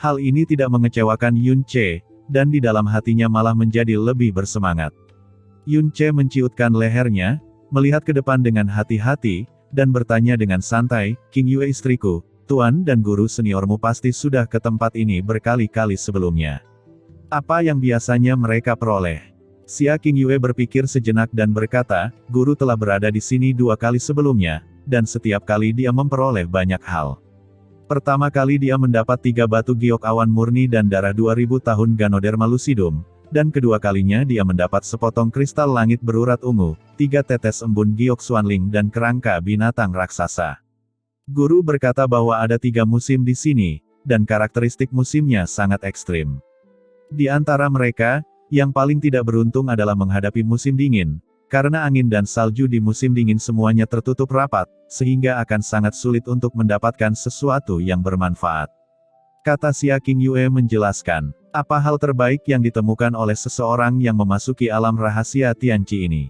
Hal ini tidak mengecewakan Yun Che, dan di dalam hatinya malah menjadi lebih bersemangat. Yun Che menciutkan lehernya, melihat ke depan dengan hati-hati, dan bertanya dengan santai, Qingyue istriku, tuan dan guru seniormu pasti sudah ke tempat ini berkali-kali sebelumnya. Apa yang biasanya mereka peroleh? Xia Qingyue berpikir sejenak dan berkata, guru telah berada di sini 2 kali sebelumnya, dan setiap kali dia memperoleh banyak hal. Pertama kali dia mendapat 3 batu giok awan murni dan darah 2000 tahun Ganoderma lucidum, dan kedua kalinya dia mendapat sepotong kristal langit berurat ungu, 3 tetes embun giok Xuanling dan kerangka binatang raksasa. Guru berkata bahwa ada 3 musim di sini, dan karakteristik musimnya sangat ekstrim. Di antara mereka, yang paling tidak beruntung adalah menghadapi musim dingin, karena angin dan salju di musim dingin semuanya tertutup rapat, sehingga akan sangat sulit untuk mendapatkan sesuatu yang bermanfaat. Kata Xia Qingyue menjelaskan, apa hal terbaik yang ditemukan oleh seseorang yang memasuki alam rahasia Tianqi ini?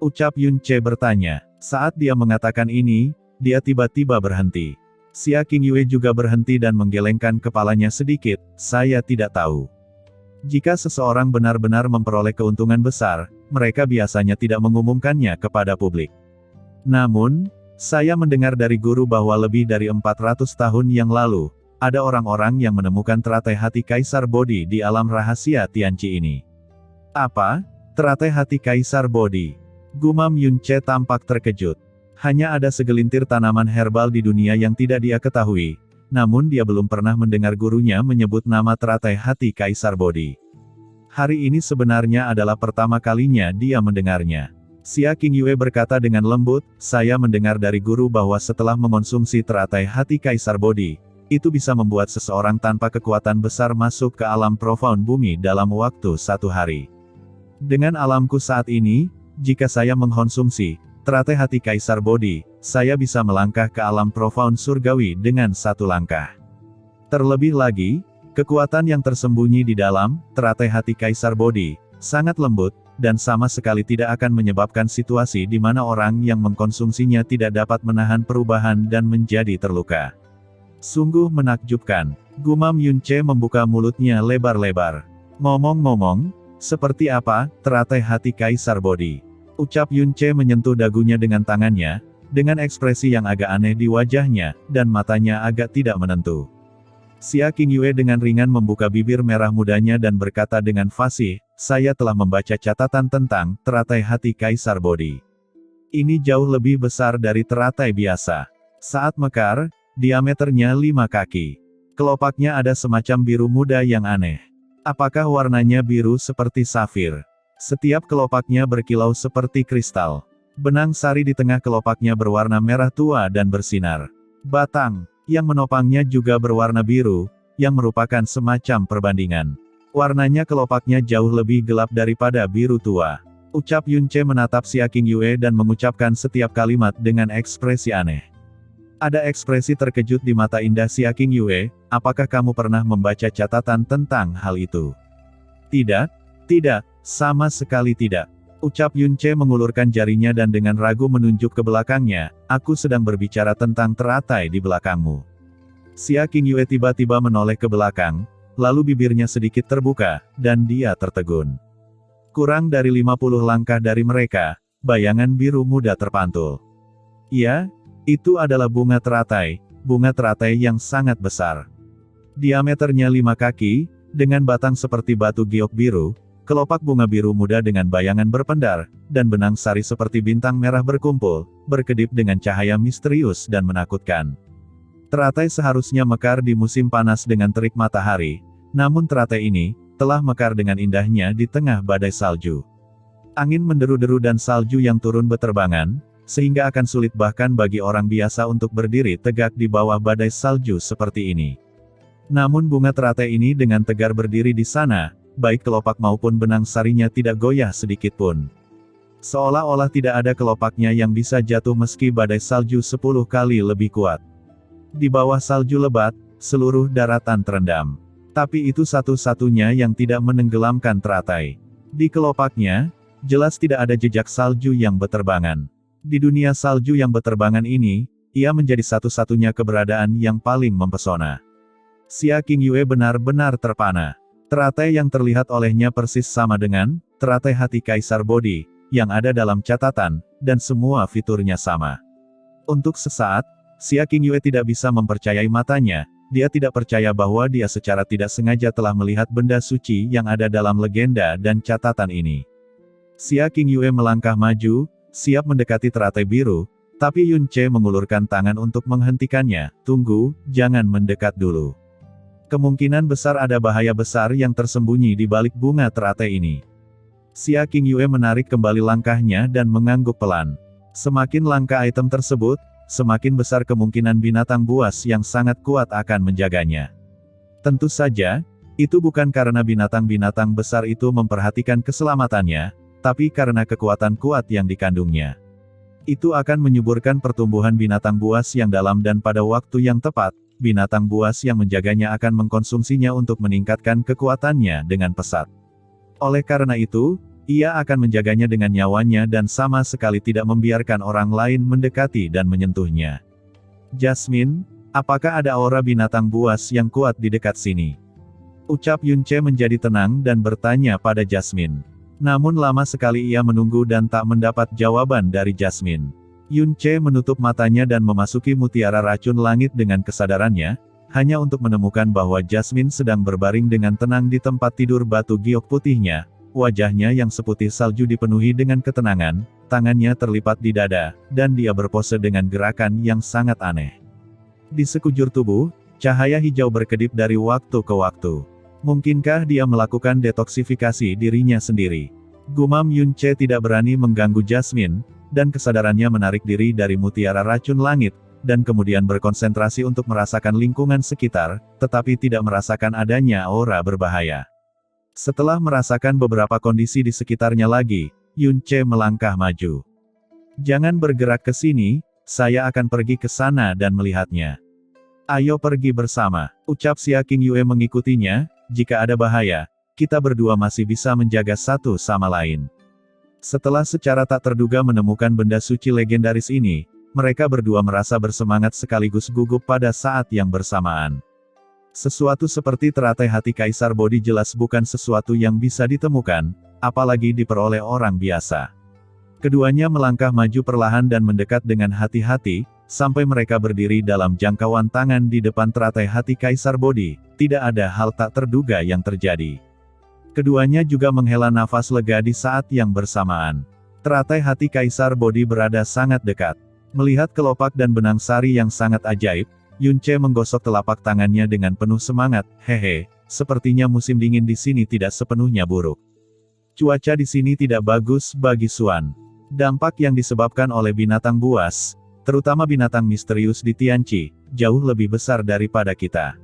Ucap Yun Ce bertanya. Saat dia mengatakan ini, dia tiba-tiba berhenti. Xia Qingyue juga berhenti dan menggelengkan kepalanya sedikit, saya tidak tahu. Jika seseorang benar-benar memperoleh keuntungan besar, mereka biasanya tidak mengumumkannya kepada publik. Namun, saya mendengar dari guru bahwa lebih dari 400 tahun yang lalu, ada orang-orang yang menemukan teratai hati Kaisar Bodhi di alam rahasia Tianqi ini. Apa? Teratai hati Kaisar Bodhi? Gumam Yun Ce tampak terkejut. Hanya ada segelintir tanaman herbal di dunia yang tidak dia ketahui, namun dia belum pernah mendengar gurunya menyebut nama teratai hati Kaisar Bodhi. Hari ini sebenarnya adalah pertama kalinya dia mendengarnya. Xia Qingyue berkata dengan lembut, saya mendengar dari guru bahwa setelah mengonsumsi teratai hati Kaisar Bodhi, itu bisa membuat seseorang tanpa kekuatan besar masuk ke alam profound bumi dalam waktu 1 hari. Dengan alamku saat ini, jika saya mengkonsumsi teratai hati Kaisar Bodhi, saya bisa melangkah ke alam profound surgawi dengan 1 langkah. Terlebih lagi, kekuatan yang tersembunyi di dalam teratai hati Kaisar Bodhi sangat lembut, dan sama sekali tidak akan menyebabkan situasi di mana orang yang mengkonsumsinya tidak dapat menahan perubahan dan menjadi terluka. Sungguh menakjubkan. Gumam Yun Ce membuka mulutnya lebar-lebar. Ngomong-ngomong, seperti apa teratai hati Kaisar Bodhi? Ucap Yun Ce menyentuh dagunya dengan tangannya, dengan ekspresi yang agak aneh di wajahnya, dan matanya agak tidak menentu. Xia Qingyue dengan ringan membuka bibir merah mudanya dan berkata dengan fasih, saya telah membaca catatan tentang teratai hati Kaisar Bodhi. Ini jauh lebih besar dari teratai biasa. Saat mekar, diameternya 5 kaki. Kelopaknya ada semacam biru muda yang aneh. Apakah warnanya biru seperti safir? Setiap kelopaknya berkilau seperti kristal. Benang sari di tengah kelopaknya berwarna merah tua dan bersinar. Batang yang menopangnya juga berwarna biru, yang merupakan semacam perbandingan. Warnanya kelopaknya jauh lebih gelap daripada biru tua. Ucap Yun Ce menatap Xia Qingyue dan mengucapkan setiap kalimat dengan ekspresi aneh. Ada ekspresi terkejut di mata indah Xia Qingyue, apakah kamu pernah membaca catatan tentang hal itu? Tidak, tidak, sama sekali tidak. Ucap Yun Ce mengulurkan jarinya dan dengan ragu menunjuk ke belakangnya, aku sedang berbicara tentang teratai di belakangmu. Xia Qingyue tiba-tiba menoleh ke belakang, lalu bibirnya sedikit terbuka, dan dia tertegun. Kurang dari 50 langkah dari mereka, bayangan biru muda terpantul. Ya, itu adalah bunga teratai yang sangat besar. Diameternya 5 kaki, dengan batang seperti batu giok biru, kelopak bunga biru muda dengan bayangan berpendar, dan benang sari seperti bintang merah berkumpul, berkedip dengan cahaya misterius dan menakutkan. Teratai seharusnya mekar di musim panas dengan terik matahari, namun teratai ini telah mekar dengan indahnya di tengah badai salju. Angin menderu-deru dan salju yang turun beterbangan, sehingga akan sulit bahkan bagi orang biasa untuk berdiri tegak di bawah badai salju seperti ini. Namun bunga teratai ini dengan tegar berdiri di sana, baik kelopak maupun benang sarinya tidak goyah sedikit pun. Seolah-olah tidak ada kelopaknya yang bisa jatuh meski badai salju 10 kali lebih kuat. Di bawah salju lebat, seluruh daratan terendam. Tapi itu satu-satunya yang tidak menenggelamkan teratai. Di kelopaknya, jelas tidak ada jejak salju yang beterbangan. Di dunia salju yang beterbangan ini, ia menjadi satu-satunya keberadaan yang paling mempesona. Xia Qingyue benar-benar terpana. Teratai yang terlihat olehnya persis sama dengan teratai hati Kaisar Bodhi yang ada dalam catatan, dan semua fiturnya sama. Untuk sesaat, Xia Qingyue tidak bisa mempercayai matanya. Dia tidak percaya bahwa dia secara tidak sengaja telah melihat benda suci yang ada dalam legenda dan catatan ini. Xia Qingyue melangkah maju, siap mendekati teratai biru, tapi Yun Ce mengulurkan tangan untuk menghentikannya. Tunggu, jangan mendekat dulu. Kemungkinan besar ada bahaya besar yang tersembunyi di balik bunga teratai ini. Xia Qingyue menarik kembali langkahnya dan mengangguk pelan. Semakin langka item tersebut, semakin besar kemungkinan binatang buas yang sangat kuat akan menjaganya. Tentu saja, itu bukan karena binatang-binatang besar itu memperhatikan keselamatannya, tapi karena kekuatan kuat yang dikandungnya. Itu akan menyuburkan pertumbuhan binatang buas yang dalam dan pada waktu yang tepat, binatang buas yang menjaganya akan mengkonsumsinya untuk meningkatkan kekuatannya dengan pesat. Oleh karena itu, ia akan menjaganya dengan nyawanya dan sama sekali tidak membiarkan orang lain mendekati dan menyentuhnya. Jasmine, apakah ada aura binatang buas yang kuat di dekat sini? Ucap Yunce menjadi tenang dan bertanya pada Jasmine. Namun lama sekali ia menunggu dan tak mendapat jawaban dari Jasmine. Yunce menutup matanya dan memasuki mutiara racun langit dengan kesadarannya, hanya untuk menemukan bahwa Jasmine sedang berbaring dengan tenang di tempat tidur batu giok putihnya. Wajahnya yang seputih salju dipenuhi dengan ketenangan, tangannya terlipat di dada, dan dia berpose dengan gerakan yang sangat aneh. Di sekujur tubuh, cahaya hijau berkedip dari waktu ke waktu. Mungkinkah dia melakukan detoksifikasi dirinya sendiri? Gumam Yunce tidak berani mengganggu Jasmine, dan kesadarannya menarik diri dari mutiara racun langit, dan kemudian berkonsentrasi untuk merasakan lingkungan sekitar, tetapi tidak merasakan adanya aura berbahaya. Setelah merasakan beberapa kondisi di sekitarnya lagi, Yunce melangkah maju. Jangan bergerak ke sini, saya akan pergi ke sana dan melihatnya. Ayo pergi bersama, ucap Xia Qingyue mengikutinya, jika ada bahaya, kita berdua masih bisa menjaga satu sama lain. Setelah secara tak terduga menemukan benda suci legendaris ini, mereka berdua merasa bersemangat sekaligus gugup pada saat yang bersamaan. Sesuatu seperti teratai hati Kaisar Bodi jelas bukan sesuatu yang bisa ditemukan, apalagi diperoleh orang biasa. Keduanya melangkah maju perlahan dan mendekat dengan hati-hati, sampai mereka berdiri dalam jangkauan tangan di depan teratai hati Kaisar Bodi. Tidak ada hal tak terduga yang terjadi. Keduanya juga menghela nafas lega di saat yang bersamaan. Teratai hati Kaisar Bodi berada sangat dekat. Melihat kelopak dan benang sari yang sangat ajaib, Yunce menggosok telapak tangannya dengan penuh semangat. Hehe, sepertinya musim dingin di sini tidak sepenuhnya buruk. Cuaca di sini tidak bagus bagi Xuan. Dampak yang disebabkan oleh binatang buas, terutama binatang misterius di Tianqi, jauh lebih besar daripada kita.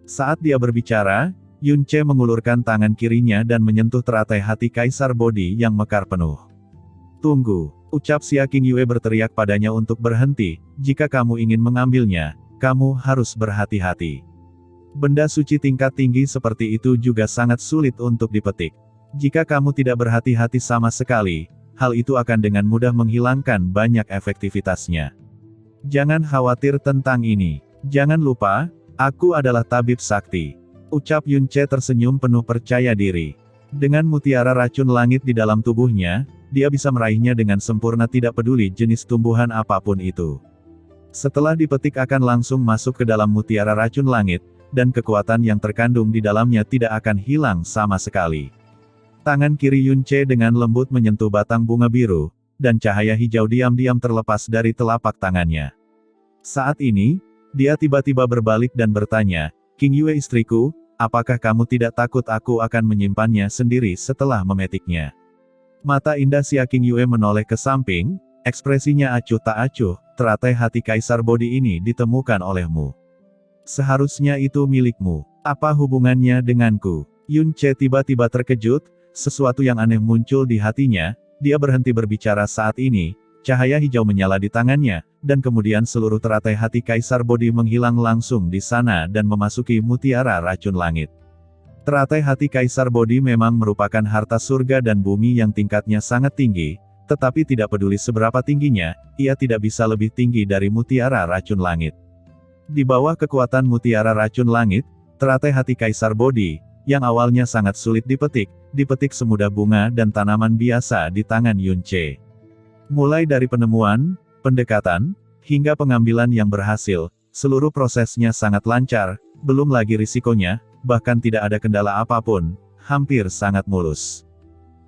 Saat dia berbicara, Yunce mengulurkan tangan kirinya dan menyentuh teratai hati Kaisar Bodi yang mekar penuh. Tunggu, ucap Xia Qingyue berteriak padanya untuk berhenti. Jika kamu ingin mengambilnya, kamu harus berhati-hati. Benda suci tingkat tinggi seperti itu juga sangat sulit untuk dipetik. Jika kamu tidak berhati-hati sama sekali, hal itu akan dengan mudah menghilangkan banyak efektivitasnya. Jangan khawatir tentang ini. Jangan lupa, aku adalah tabib sakti. Ucap Yunce tersenyum penuh percaya diri. Dengan mutiara racun langit di dalam tubuhnya, dia bisa meraihnya dengan sempurna tidak peduli jenis tumbuhan apapun itu. Setelah dipetik akan langsung masuk ke dalam mutiara racun langit, dan kekuatan yang terkandung di dalamnya tidak akan hilang sama sekali. Tangan kiri Yunce dengan lembut menyentuh batang bunga biru, dan cahaya hijau diam-diam terlepas dari telapak tangannya. Saat ini, dia tiba-tiba berbalik dan bertanya, Qingyue istriku, apakah kamu tidak takut aku akan menyimpannya sendiri setelah memetiknya? Mata indah Xia Qingyue menoleh ke samping, ekspresinya acuh tak acuh. Teratai hati Kaisar Bodi ini ditemukan olehmu. Seharusnya itu milikmu. Apa hubungannya denganku? Yunce tiba-tiba terkejut, sesuatu yang aneh muncul di hatinya, dia berhenti berbicara saat ini, cahaya hijau menyala di tangannya, dan kemudian seluruh teratai hati Kaisar Bodi menghilang langsung di sana dan memasuki mutiara racun langit. Teratai hati Kaisar Bodi memang merupakan harta surga dan bumi yang tingkatnya sangat tinggi, tetapi tidak peduli seberapa tingginya, ia tidak bisa lebih tinggi dari mutiara racun langit. Di bawah kekuatan mutiara racun langit, teratai hati Kaisar Bodi, yang awalnya sangat sulit dipetik semudah bunga dan tanaman biasa di tangan Yunce. Mulai dari penemuan, pendekatan, hingga pengambilan yang berhasil, seluruh prosesnya sangat lancar, belum lagi risikonya, bahkan tidak ada kendala apapun, hampir sangat mulus.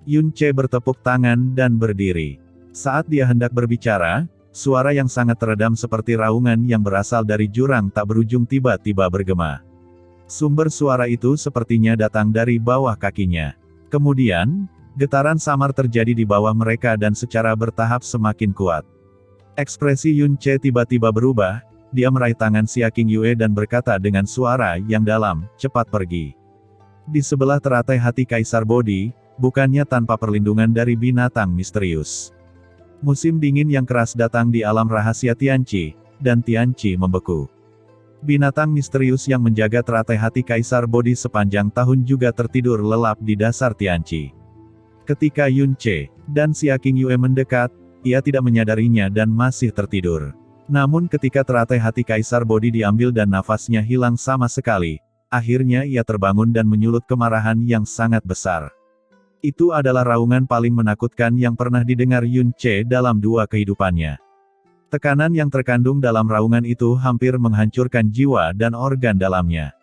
Yunce bertepuk tangan dan berdiri. Saat dia hendak berbicara, suara yang sangat teredam seperti raungan yang berasal dari jurang tak berujung tiba-tiba bergema. Sumber suara itu sepertinya datang dari bawah kakinya. Kemudian, getaran samar terjadi di bawah mereka dan secara bertahap semakin kuat. Ekspresi Yun Ce tiba-tiba berubah, dia meraih tangan Xia Qingyue dan berkata dengan suara yang dalam, cepat pergi. Di sebelah teratai hati Kaisar Bodi, bukannya tanpa perlindungan dari binatang misterius. Musim dingin yang keras datang di alam rahasia Tianqi, dan Tianqi membeku. Binatang misterius yang menjaga teratai hati Kaisar Bodi sepanjang tahun juga tertidur lelap di dasar Tianqi. Ketika Yun Ce dan Xia Qingyue mendekat, ia tidak menyadarinya dan masih tertidur. Namun ketika teratai hati Kaisar Bodi diambil dan nafasnya hilang sama sekali, akhirnya ia terbangun dan menyulut kemarahan yang sangat besar. Itu adalah raungan paling menakutkan yang pernah didengar Yun Ce dalam dua kehidupannya. Tekanan yang terkandung dalam raungan itu hampir menghancurkan jiwa dan organ dalamnya.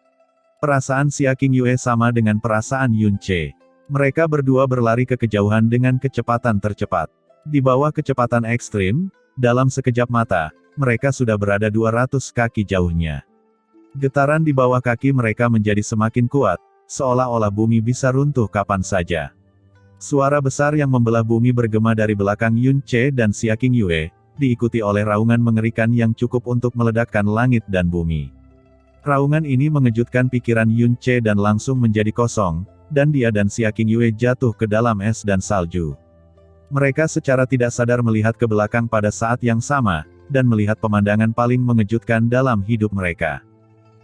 Perasaan Xia Qingyue sama dengan perasaan Yun Ce. Mereka berdua berlari ke kejauhan dengan kecepatan tercepat. Di bawah kecepatan ekstrim, dalam sekejap mata, mereka sudah berada 200 kaki jauhnya. Getaran di bawah kaki mereka menjadi semakin kuat, seolah-olah bumi bisa runtuh kapan saja. Suara besar yang membelah bumi bergema dari belakang Yun Ce dan Xia Qingyue, diikuti oleh raungan mengerikan yang cukup untuk meledakkan langit dan bumi. Raungan ini mengejutkan pikiran Yun Ce dan langsung menjadi kosong, dan dia dan Xia Qingyue jatuh ke dalam es dan salju. Mereka secara tidak sadar melihat ke belakang pada saat yang sama, dan melihat pemandangan paling mengejutkan dalam hidup mereka.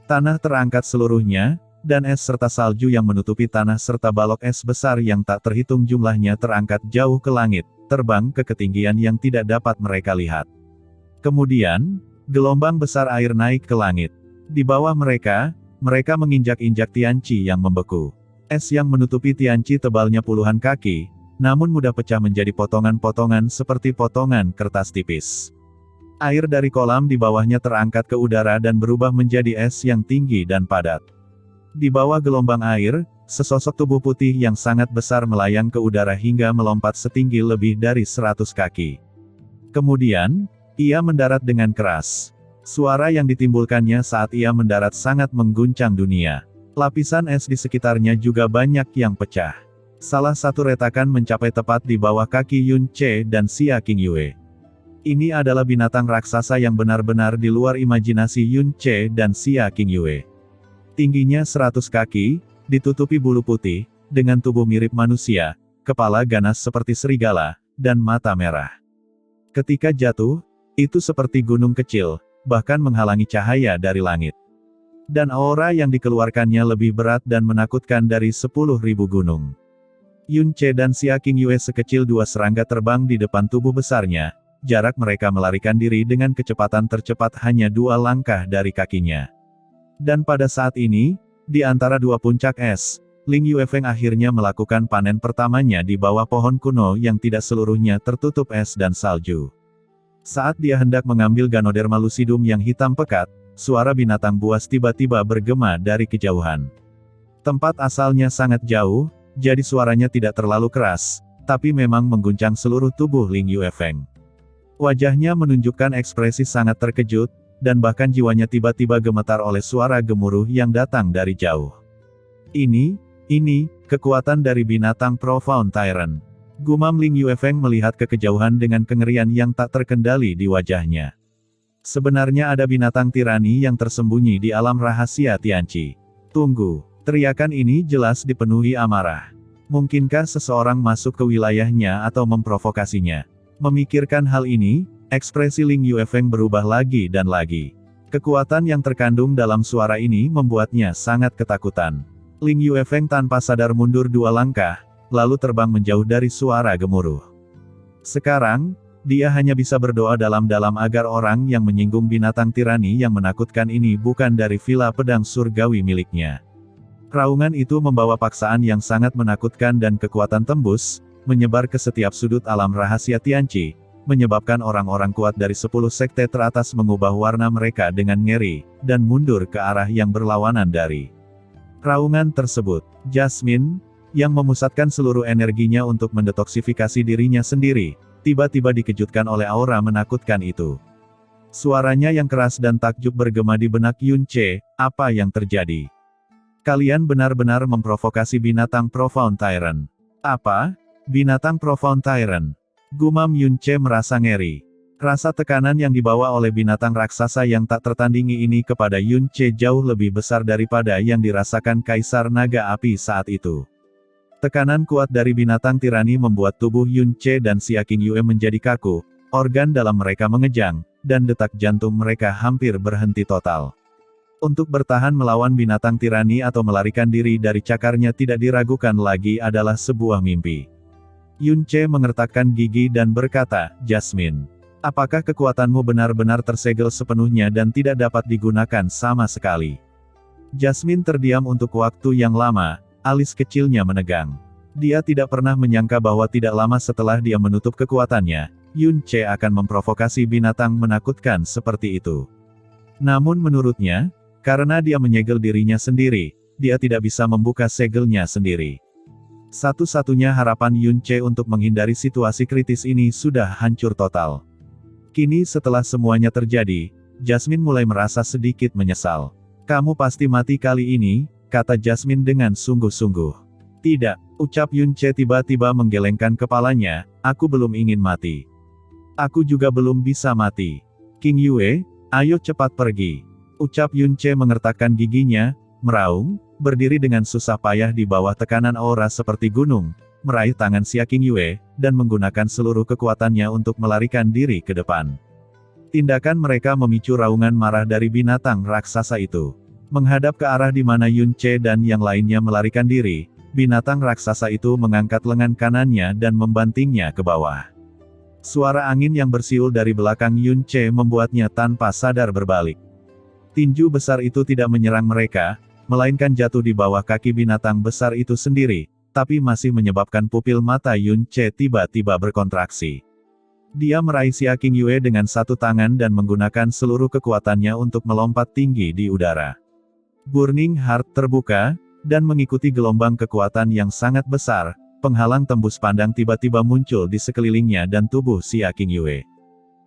Tanah terangkat seluruhnya, dan es serta salju yang menutupi tanah serta balok es besar yang tak terhitung jumlahnya terangkat jauh ke langit, terbang ke ketinggian yang tidak dapat mereka lihat. Kemudian, gelombang besar air naik ke langit. Di bawah mereka menginjak-injak Tianqi yang membeku. Es yang menutupi Tianqi tebalnya puluhan kaki, namun mudah pecah menjadi potongan-potongan seperti potongan kertas tipis. Air dari kolam di bawahnya terangkat ke udara dan berubah menjadi es yang tinggi dan padat. Di bawah gelombang air, sesosok tubuh putih yang sangat besar melayang ke udara hingga melompat setinggi lebih dari 100 kaki. Kemudian, ia mendarat dengan keras. Suara yang ditimbulkannya saat ia mendarat sangat mengguncang dunia. Lapisan es di sekitarnya juga banyak yang pecah. Salah satu retakan mencapai tepat di bawah kaki Yun Ce dan Xia Qingyue. Ini adalah binatang raksasa yang benar-benar di luar imajinasi Yun Ce dan Xia Qingyue. Tingginya 100 kaki, ditutupi bulu putih, dengan tubuh mirip manusia, kepala ganas seperti serigala, dan mata merah. Ketika jatuh, itu seperti gunung kecil, bahkan menghalangi cahaya dari langit. Dan aura yang dikeluarkannya lebih berat dan menakutkan dari 10.000 gunung. Yun Ce dan Xia Qingyue sekecil dua serangga terbang di depan tubuh besarnya, jarak mereka melarikan diri dengan kecepatan tercepat hanya 2 langkah dari kakinya. Dan pada saat ini, di antara dua puncak es, Ling Yuefeng akhirnya melakukan panen pertamanya di bawah pohon kuno yang tidak seluruhnya tertutup es dan salju. Saat dia hendak mengambil Ganoderma lucidum yang hitam pekat, suara binatang buas tiba-tiba bergema dari kejauhan. Tempat asalnya sangat jauh, jadi suaranya tidak terlalu keras, tapi memang mengguncang seluruh tubuh Ling Yuefeng. Wajahnya menunjukkan ekspresi sangat terkejut, dan bahkan jiwanya tiba-tiba gemetar oleh suara gemuruh yang datang dari jauh. Ini, kekuatan dari binatang Profound Tyrant. Gumam Ling Yuefeng melihat ke kejauhan dengan kengerian yang tak terkendali di wajahnya. Sebenarnya ada binatang tirani yang tersembunyi di alam rahasia Tianqi. Tunggu, teriakan ini jelas dipenuhi amarah. Mungkinkah seseorang masuk ke wilayahnya atau memprovokasinya? Memikirkan hal ini, ekspresi Ling Yuefeng berubah lagi dan lagi. Kekuatan yang terkandung dalam suara ini membuatnya sangat ketakutan. Ling Yuefeng tanpa sadar mundur 2 langkah, lalu terbang menjauh dari suara gemuruh. Sekarang, dia hanya bisa berdoa dalam-dalam agar orang yang menyinggung binatang tirani yang menakutkan ini bukan dari villa pedang surgawi miliknya. Raungan itu membawa paksaan yang sangat menakutkan dan kekuatan tembus, menyebar ke setiap sudut alam rahasia Tianqi, menyebabkan orang-orang kuat dari 10 sekte teratas mengubah warna mereka dengan ngeri, dan mundur ke arah yang berlawanan dari raungan tersebut. Jasmine, yang memusatkan seluruh energinya untuk mendetoksifikasi dirinya sendiri, tiba-tiba dikejutkan oleh aura menakutkan itu. Suaranya yang keras dan takjub bergema di benak Yun Ce, apa yang terjadi? Kalian benar-benar memprovokasi binatang Profound Tyrant. Apa? Binatang Profound Tyrant? Gumam Yun Ce merasa ngeri. Rasa tekanan yang dibawa oleh binatang raksasa yang tak tertandingi ini kepada Yun Ce jauh lebih besar daripada yang dirasakan Kaisar Naga Api saat itu. Tekanan kuat dari binatang tirani membuat tubuh Yun Ce dan Xia Qingyue menjadi kaku, organ dalam mereka mengejang, dan detak jantung mereka hampir berhenti total. Untuk bertahan melawan binatang tirani atau melarikan diri dari cakarnya tidak diragukan lagi adalah sebuah mimpi. Yun Ce mengertakkan gigi dan berkata, "Jasmine. Apakah kekuatanmu benar-benar tersegel sepenuhnya dan tidak dapat digunakan sama sekali?" Jasmine terdiam untuk waktu yang lama, alis kecilnya menegang. Dia tidak pernah menyangka bahwa tidak lama setelah dia menutup kekuatannya, Yun Ce akan memprovokasi binatang menakutkan seperti itu. Namun menurutnya, karena dia menyegel dirinya sendiri, dia tidak bisa membuka segelnya sendiri. Satu-satunya harapan Yun Ce untuk menghindari situasi kritis ini sudah hancur total. Kini setelah semuanya terjadi, Jasmine mulai merasa sedikit menyesal. "Kamu pasti mati kali ini," kata Jasmine dengan sungguh-sungguh. "Tidak," ucap Yun Ce tiba-tiba menggelengkan kepalanya, "aku belum ingin mati. Aku juga belum bisa mati. Qingyue, ayo cepat pergi." Ucap Yun Ce mengertakkan giginya, meraung, berdiri dengan susah payah di bawah tekanan aura seperti gunung, meraih tangan Xia Qingyue, dan menggunakan seluruh kekuatannya untuk melarikan diri ke depan. Tindakan mereka memicu raungan marah dari binatang raksasa itu. Menghadap ke arah di mana Yun Ce dan yang lainnya melarikan diri, binatang raksasa itu mengangkat lengan kanannya dan membantingnya ke bawah. Suara angin yang bersiul dari belakang Yun Ce membuatnya tanpa sadar berbalik. Tinju besar itu tidak menyerang mereka, melainkan jatuh di bawah kaki binatang besar itu sendiri, tapi masih menyebabkan pupil mata Yun Ce tiba-tiba berkontraksi. Dia meraih Xia Qingyue dengan satu tangan dan menggunakan seluruh kekuatannya untuk melompat tinggi di udara. Burning Heart terbuka, dan mengikuti gelombang kekuatan yang sangat besar, penghalang tembus pandang tiba-tiba muncul di sekelilingnya dan tubuh Xia Qingyue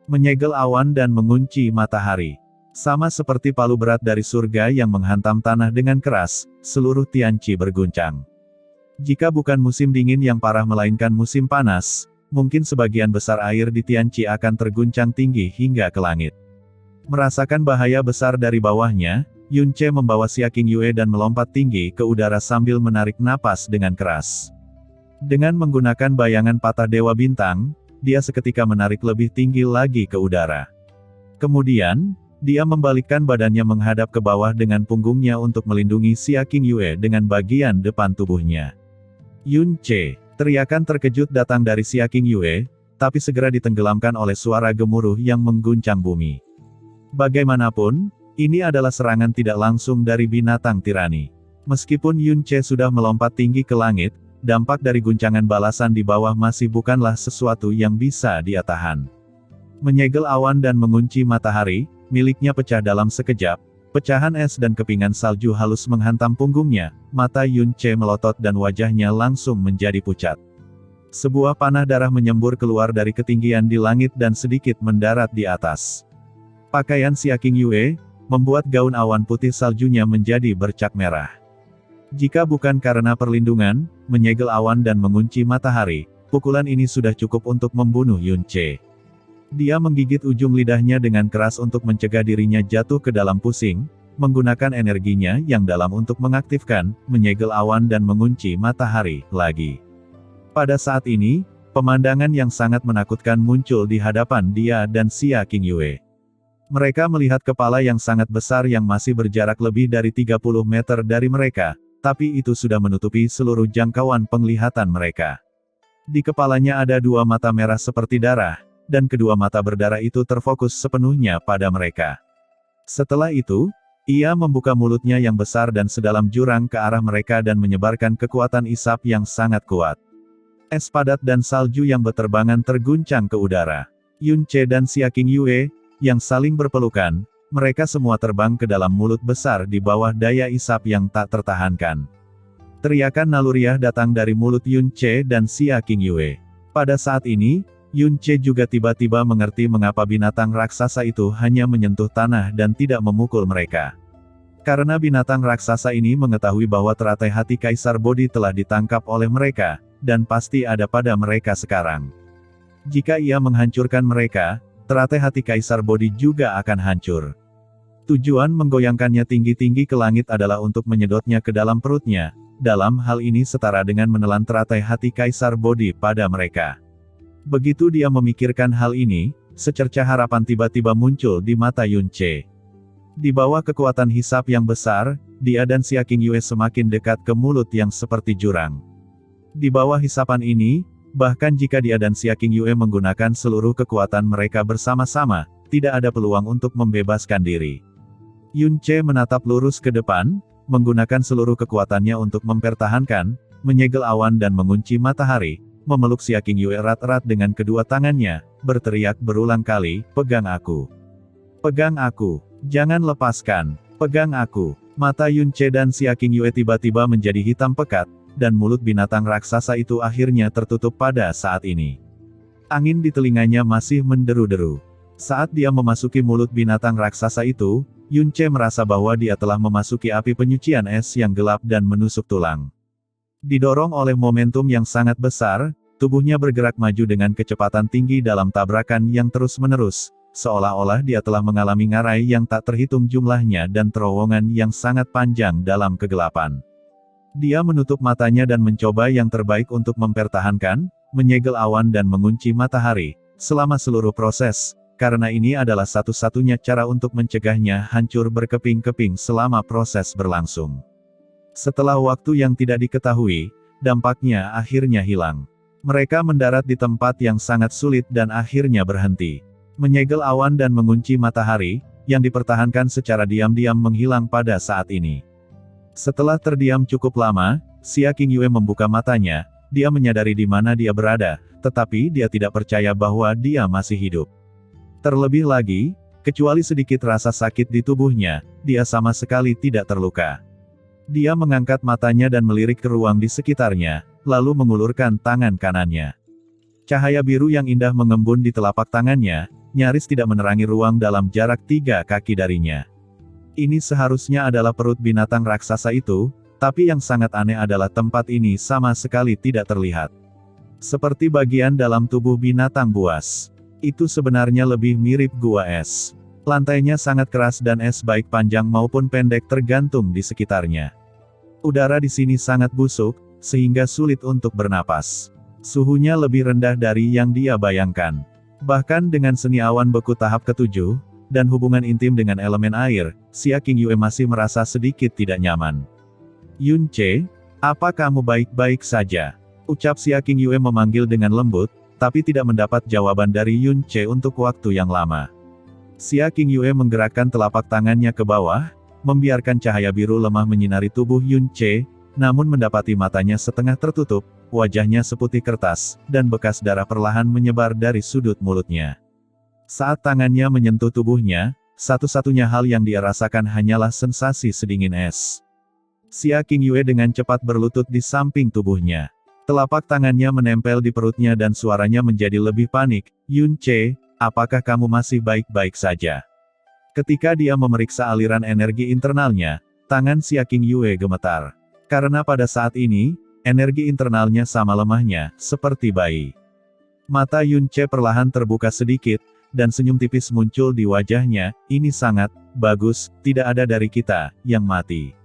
menyegel awan dan mengunci matahari. Sama seperti palu berat dari surga yang menghantam tanah dengan keras, seluruh Tianqi berguncang. Jika bukan musim dingin yang parah melainkan musim panas, mungkin sebagian besar air di Tianqi akan terguncang tinggi hingga ke langit. Merasakan bahaya besar dari bawahnya, Yun Ce membawa Xia Qingyue dan melompat tinggi ke udara sambil menarik napas dengan keras. Dengan menggunakan bayangan patah Dewa Bintang, dia seketika menarik lebih tinggi lagi ke udara. Kemudian, dia membalikkan badannya menghadap ke bawah dengan punggungnya untuk melindungi Xia Qingyue dengan bagian depan tubuhnya. "Yun Ce!" Teriakan terkejut datang dari Xia Qingyue, tapi segera ditenggelamkan oleh suara gemuruh yang mengguncang bumi. Bagaimanapun, ini adalah serangan tidak langsung dari binatang tirani. Meskipun Yun Ce sudah melompat tinggi ke langit, dampak dari guncangan balasan di bawah masih bukanlah sesuatu yang bisa dia tahan. Menyegel awan dan mengunci matahari, miliknya pecah dalam sekejap. Pecahan es dan kepingan salju halus menghantam punggungnya, mata Yun Ce melotot dan wajahnya langsung menjadi pucat. Sebuah panah darah menyembur keluar dari ketinggian di langit dan sedikit mendarat di atas. Pakaian Xia Qingyue membuat gaun awan putih saljunya menjadi bercak merah. Jika bukan karena perlindungan, menyegel awan dan mengunci matahari, pukulan ini sudah cukup untuk membunuh Yun Ce. Dia menggigit ujung lidahnya dengan keras untuk mencegah dirinya jatuh ke dalam pusing, menggunakan energinya yang dalam untuk mengaktifkan, menyegel awan dan mengunci matahari, lagi. Pada saat ini, pemandangan yang sangat menakutkan muncul di hadapan dia dan Xia Qingyue. Mereka melihat kepala yang sangat besar yang masih berjarak lebih dari 30 meter dari mereka, tapi itu sudah menutupi seluruh jangkauan penglihatan mereka. Di kepalanya ada dua mata merah seperti darah, dan kedua mata berdarah itu terfokus sepenuhnya pada mereka. Setelah itu, ia membuka mulutnya yang besar dan sedalam jurang ke arah mereka dan menyebarkan kekuatan isap yang sangat kuat. Es padat dan salju yang berterbangan terguncang ke udara. Yun Ce dan Xia Qingyue, yang saling berpelukan, mereka semua terbang ke dalam mulut besar di bawah daya isap yang tak tertahankan. Teriakan naluriah datang dari mulut Yun Ce dan Xia Qingyue. Pada saat ini, Yun Ce juga tiba-tiba mengerti mengapa binatang raksasa itu hanya menyentuh tanah dan tidak memukul mereka. Karena binatang raksasa ini mengetahui bahwa teratai hati Kaisar Bodhi telah ditangkap oleh mereka, dan pasti ada pada mereka sekarang. Jika ia menghancurkan mereka, teratai hati Kaisar Bodi juga akan hancur. Tujuan menggoyangkannya tinggi-tinggi ke langit adalah untuk menyedotnya ke dalam perutnya. Dalam hal ini setara dengan menelan teratai hati Kaisar Bodi pada mereka. Begitu dia memikirkan hal ini, secercah harapan tiba-tiba muncul di mata Yunce. Di bawah kekuatan hisap yang besar, dia dan Xia Qingyue semakin dekat ke mulut yang seperti jurang. Di bawah hisapan ini, bahkan jika dia dan Xia Qingyue menggunakan seluruh kekuatan mereka bersama-sama, tidak ada peluang untuk membebaskan diri. Yunce menatap lurus ke depan, menggunakan seluruh kekuatannya untuk mempertahankan, menyegel awan dan mengunci matahari, memeluk Xia Qingyue erat-erat dengan kedua tangannya, berteriak berulang kali, "Pegang aku! Pegang aku! Jangan lepaskan! Pegang aku!" Mata Yunce dan Xia Qingyue tiba-tiba menjadi hitam pekat, dan mulut binatang raksasa itu akhirnya tertutup pada saat ini. Angin di telinganya masih menderu-deru. Saat dia memasuki mulut binatang raksasa itu, Yunce merasa bahwa dia telah memasuki api penyucian es yang gelap dan menusuk tulang. Didorong oleh momentum yang sangat besar, tubuhnya bergerak maju dengan kecepatan tinggi dalam tabrakan yang terus-menerus, seolah-olah dia telah mengalami ngarai yang tak terhitung jumlahnya dan terowongan yang sangat panjang dalam kegelapan. Dia menutup matanya dan mencoba yang terbaik untuk mempertahankan, menyegel awan dan mengunci matahari, selama seluruh proses. Karena ini adalah satu-satunya cara untuk mencegahnya hancur berkeping-keping selama proses berlangsung. Setelah waktu yang tidak diketahui, dampaknya akhirnya hilang. Mereka mendarat di tempat yang sangat sulit dan akhirnya berhenti. Menyegel awan dan mengunci matahari, yang dipertahankan secara diam-diam menghilang pada saat ini. Setelah terdiam cukup lama, Xia Qingyue membuka matanya, dia menyadari di mana dia berada, tetapi dia tidak percaya bahwa dia masih hidup. Terlebih lagi, kecuali sedikit rasa sakit di tubuhnya, dia sama sekali tidak terluka. Dia mengangkat matanya dan melirik ke ruang di sekitarnya, lalu mengulurkan tangan kanannya. Cahaya biru yang indah mengembun di telapak tangannya, nyaris tidak menerangi ruang dalam jarak 3 kaki darinya. Ini seharusnya adalah perut binatang raksasa itu, tapi yang sangat aneh adalah tempat ini sama sekali tidak terlihat. Seperti bagian dalam tubuh binatang buas. Itu sebenarnya lebih mirip gua es. Lantainya sangat keras dan es baik panjang maupun pendek tergantung di sekitarnya. Udara di sini sangat busuk, sehingga sulit untuk bernapas. Suhunya lebih rendah dari yang dia bayangkan. Bahkan dengan seni awan beku tahap ke-7, dan hubungan intim dengan elemen air, Xia Qingyue masih merasa sedikit tidak nyaman. "Yunce, apa kamu baik-baik saja?" Ucap Xia Qingyue memanggil dengan lembut, tapi tidak mendapat jawaban dari Yunce untuk waktu yang lama. Xia Qingyue menggerakkan telapak tangannya ke bawah, membiarkan cahaya biru lemah menyinari tubuh Yunce, namun mendapati matanya setengah tertutup, wajahnya seputih kertas, dan bekas darah perlahan menyebar dari sudut mulutnya. Saat tangannya menyentuh tubuhnya, satu-satunya hal yang dia rasakan hanyalah sensasi sedingin es. Xia Qingyue dengan cepat berlutut di samping tubuhnya. Telapak tangannya menempel di perutnya dan suaranya menjadi lebih panik, "Yunce, apakah kamu masih baik-baik saja?" Ketika dia memeriksa aliran energi internalnya, tangan Xia Qingyue gemetar. Karena pada saat ini, energi internalnya sama lemahnya, seperti bayi. Mata Yunce perlahan terbuka sedikit, dan senyum tipis muncul di wajahnya, "Ini sangat bagus, tidak ada dari kita yang mati."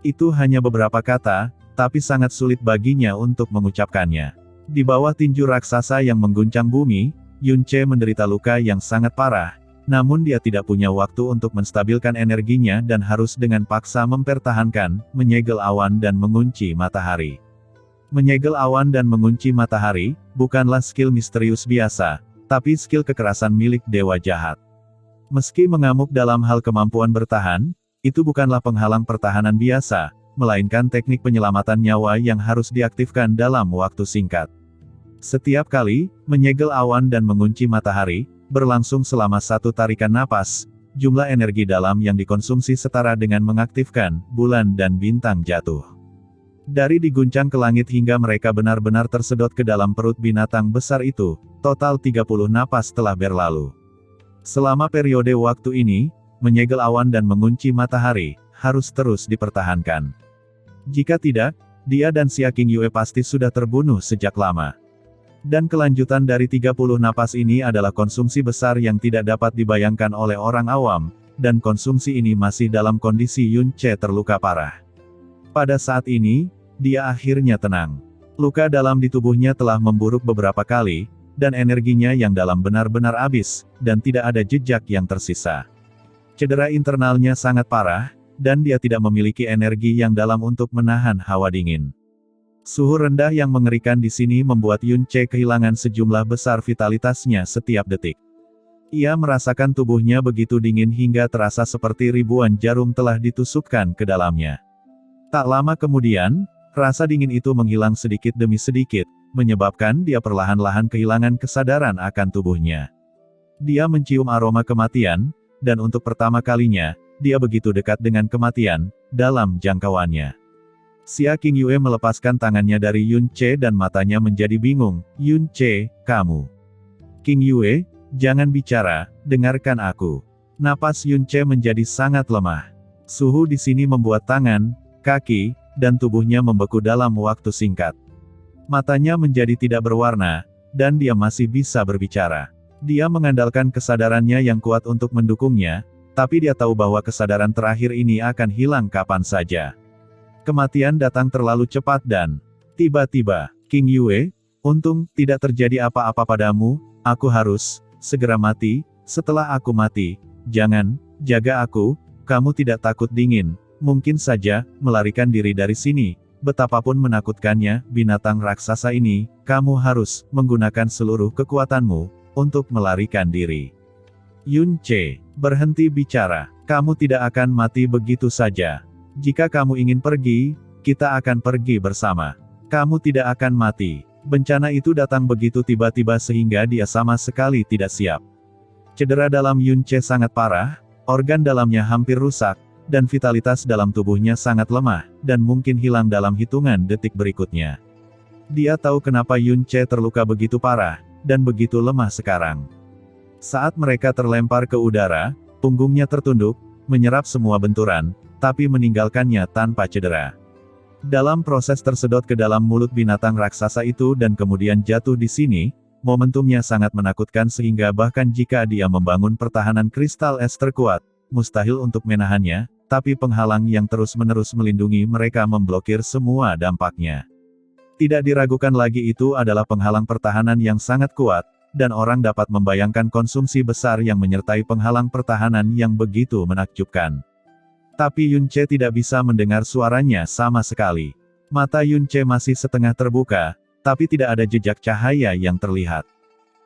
Itu hanya beberapa kata, tapi sangat sulit baginya untuk mengucapkannya. Di bawah tinju raksasa yang mengguncang bumi, Yunce menderita luka yang sangat parah, namun dia tidak punya waktu untuk menstabilkan energinya dan harus dengan paksa mempertahankan, menyegel awan dan mengunci matahari. Menyegel awan dan mengunci matahari, bukanlah skill misterius biasa, tapi skill kekerasan milik dewa jahat. Meski mengamuk dalam hal kemampuan bertahan, itu bukanlah penghalang pertahanan biasa, melainkan teknik penyelamatan nyawa yang harus diaktifkan dalam waktu singkat. Setiap kali, menyegel awan dan mengunci matahari, berlangsung selama 1 tarikan napas, jumlah energi dalam yang dikonsumsi setara dengan mengaktifkan bulan dan bintang jatuh. Dari diguncang ke langit hingga mereka benar-benar tersedot ke dalam perut binatang besar itu, total 30 napas telah berlalu. Selama periode waktu ini, menyegel awan dan mengunci matahari, harus terus dipertahankan. Jika tidak, dia dan Xia Qingyue pasti sudah terbunuh sejak lama. Dan kelanjutan dari 30 napas ini adalah konsumsi besar yang tidak dapat dibayangkan oleh orang awam, dan konsumsi ini masih dalam kondisi Yun Ce terluka parah. Pada saat ini, dia akhirnya tenang. Luka dalam di tubuhnya telah memburuk beberapa kali, dan energinya yang dalam benar-benar habis, dan tidak ada jejak yang tersisa. Cedera internalnya sangat parah, dan dia tidak memiliki energi yang dalam untuk menahan hawa dingin. Suhu rendah yang mengerikan di sini membuat Yun Ce kehilangan sejumlah besar vitalitasnya setiap detik. Ia merasakan tubuhnya begitu dingin hingga terasa seperti ribuan jarum telah ditusukkan ke dalamnya. Tak lama kemudian, rasa dingin itu menghilang sedikit demi sedikit, menyebabkan dia perlahan-lahan kehilangan kesadaran akan tubuhnya. Dia mencium aroma kematian, dan untuk pertama kalinya, dia begitu dekat dengan kematian, dalam jangkauannya. Xia Qingyue melepaskan tangannya dari Yun Ce dan matanya menjadi bingung. Yun Ce, kamu. Qingyue, jangan bicara, dengarkan aku. Napas Yun Ce menjadi sangat lemah. Suhu di sini membuat tangan, kaki, dan tubuhnya membeku dalam waktu singkat. Matanya menjadi tidak berwarna, dan dia masih bisa berbicara. Dia mengandalkan kesadarannya yang kuat untuk mendukungnya, tapi dia tahu bahwa kesadaran terakhir ini akan hilang kapan saja. Kematian datang terlalu cepat dan tiba-tiba, Qingyue, untung tidak terjadi apa-apa padamu, aku harus segera mati. Setelah aku mati, jangan jaga aku, kamu tidak takut dingin, mungkin saja melarikan diri dari sini. Betapapun menakutkannya binatang raksasa ini, kamu harus menggunakan seluruh kekuatanmu untuk melarikan diri. Yun Ce, berhenti bicara, kamu tidak akan mati begitu saja. Jika kamu ingin pergi, kita akan pergi bersama. Kamu tidak akan mati. Bencana itu datang begitu tiba-tiba sehingga dia sama sekali tidak siap. Cedera dalam Yun Ce sangat parah, organ dalamnya hampir rusak, dan vitalitas dalam tubuhnya sangat lemah, dan mungkin hilang dalam hitungan detik berikutnya. Dia tahu kenapa Yun Ce terluka begitu parah, dan begitu lemah sekarang. Saat mereka terlempar ke udara, punggungnya tertunduk, menyerap semua benturan, tapi meninggalkannya tanpa cedera. Dalam proses tersedot ke dalam mulut binatang raksasa itu dan kemudian jatuh di sini, momentumnya sangat menakutkan sehingga bahkan jika dia membangun pertahanan kristal es terkuat, mustahil untuk menahannya, tapi penghalang yang terus-menerus melindungi mereka memblokir semua dampaknya. Tidak diragukan lagi itu adalah penghalang pertahanan yang sangat kuat, dan orang dapat membayangkan konsumsi besar yang menyertai penghalang pertahanan yang begitu menakjubkan. Tapi Yun Ce tidak bisa mendengar suaranya sama sekali. Mata Yun Ce masih setengah terbuka, tapi tidak ada jejak cahaya yang terlihat.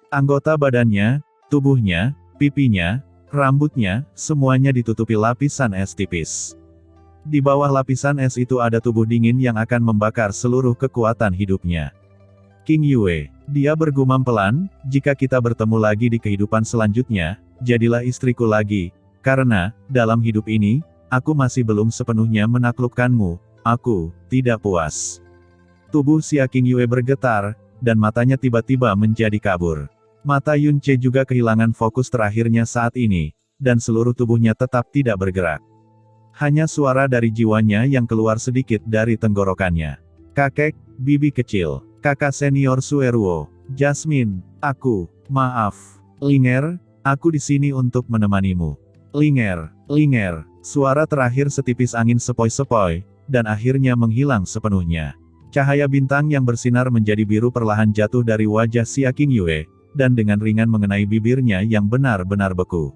Anggota badannya, tubuhnya, pipinya, rambutnya, semuanya ditutupi lapisan es tipis. Di bawah lapisan es itu ada tubuh dingin yang akan membakar seluruh kekuatan hidupnya. Qingyue, dia bergumam pelan, jika kita bertemu lagi di kehidupan selanjutnya, jadilah istriku lagi, karena, dalam hidup ini, aku masih belum sepenuhnya menaklukkanmu, aku tidak puas. Tubuh Xia Qingyue bergetar, dan matanya tiba-tiba menjadi kabur. Mata Yun Ce juga kehilangan fokus terakhirnya saat ini, dan seluruh tubuhnya tetap tidak bergerak. Hanya suara dari jiwanya yang keluar sedikit dari tenggorokannya. Kakek, bibi kecil, kakak senior Sueruo, Jasmine, aku, maaf. Linger, aku di sini untuk menemanimu. Linger, Linger. Suara terakhir setipis angin sepoi-sepoi, dan akhirnya menghilang sepenuhnya. Cahaya bintang yang bersinar menjadi biru perlahan jatuh dari wajah Xia Qingyue, dan dengan ringan mengenai bibirnya yang benar-benar beku.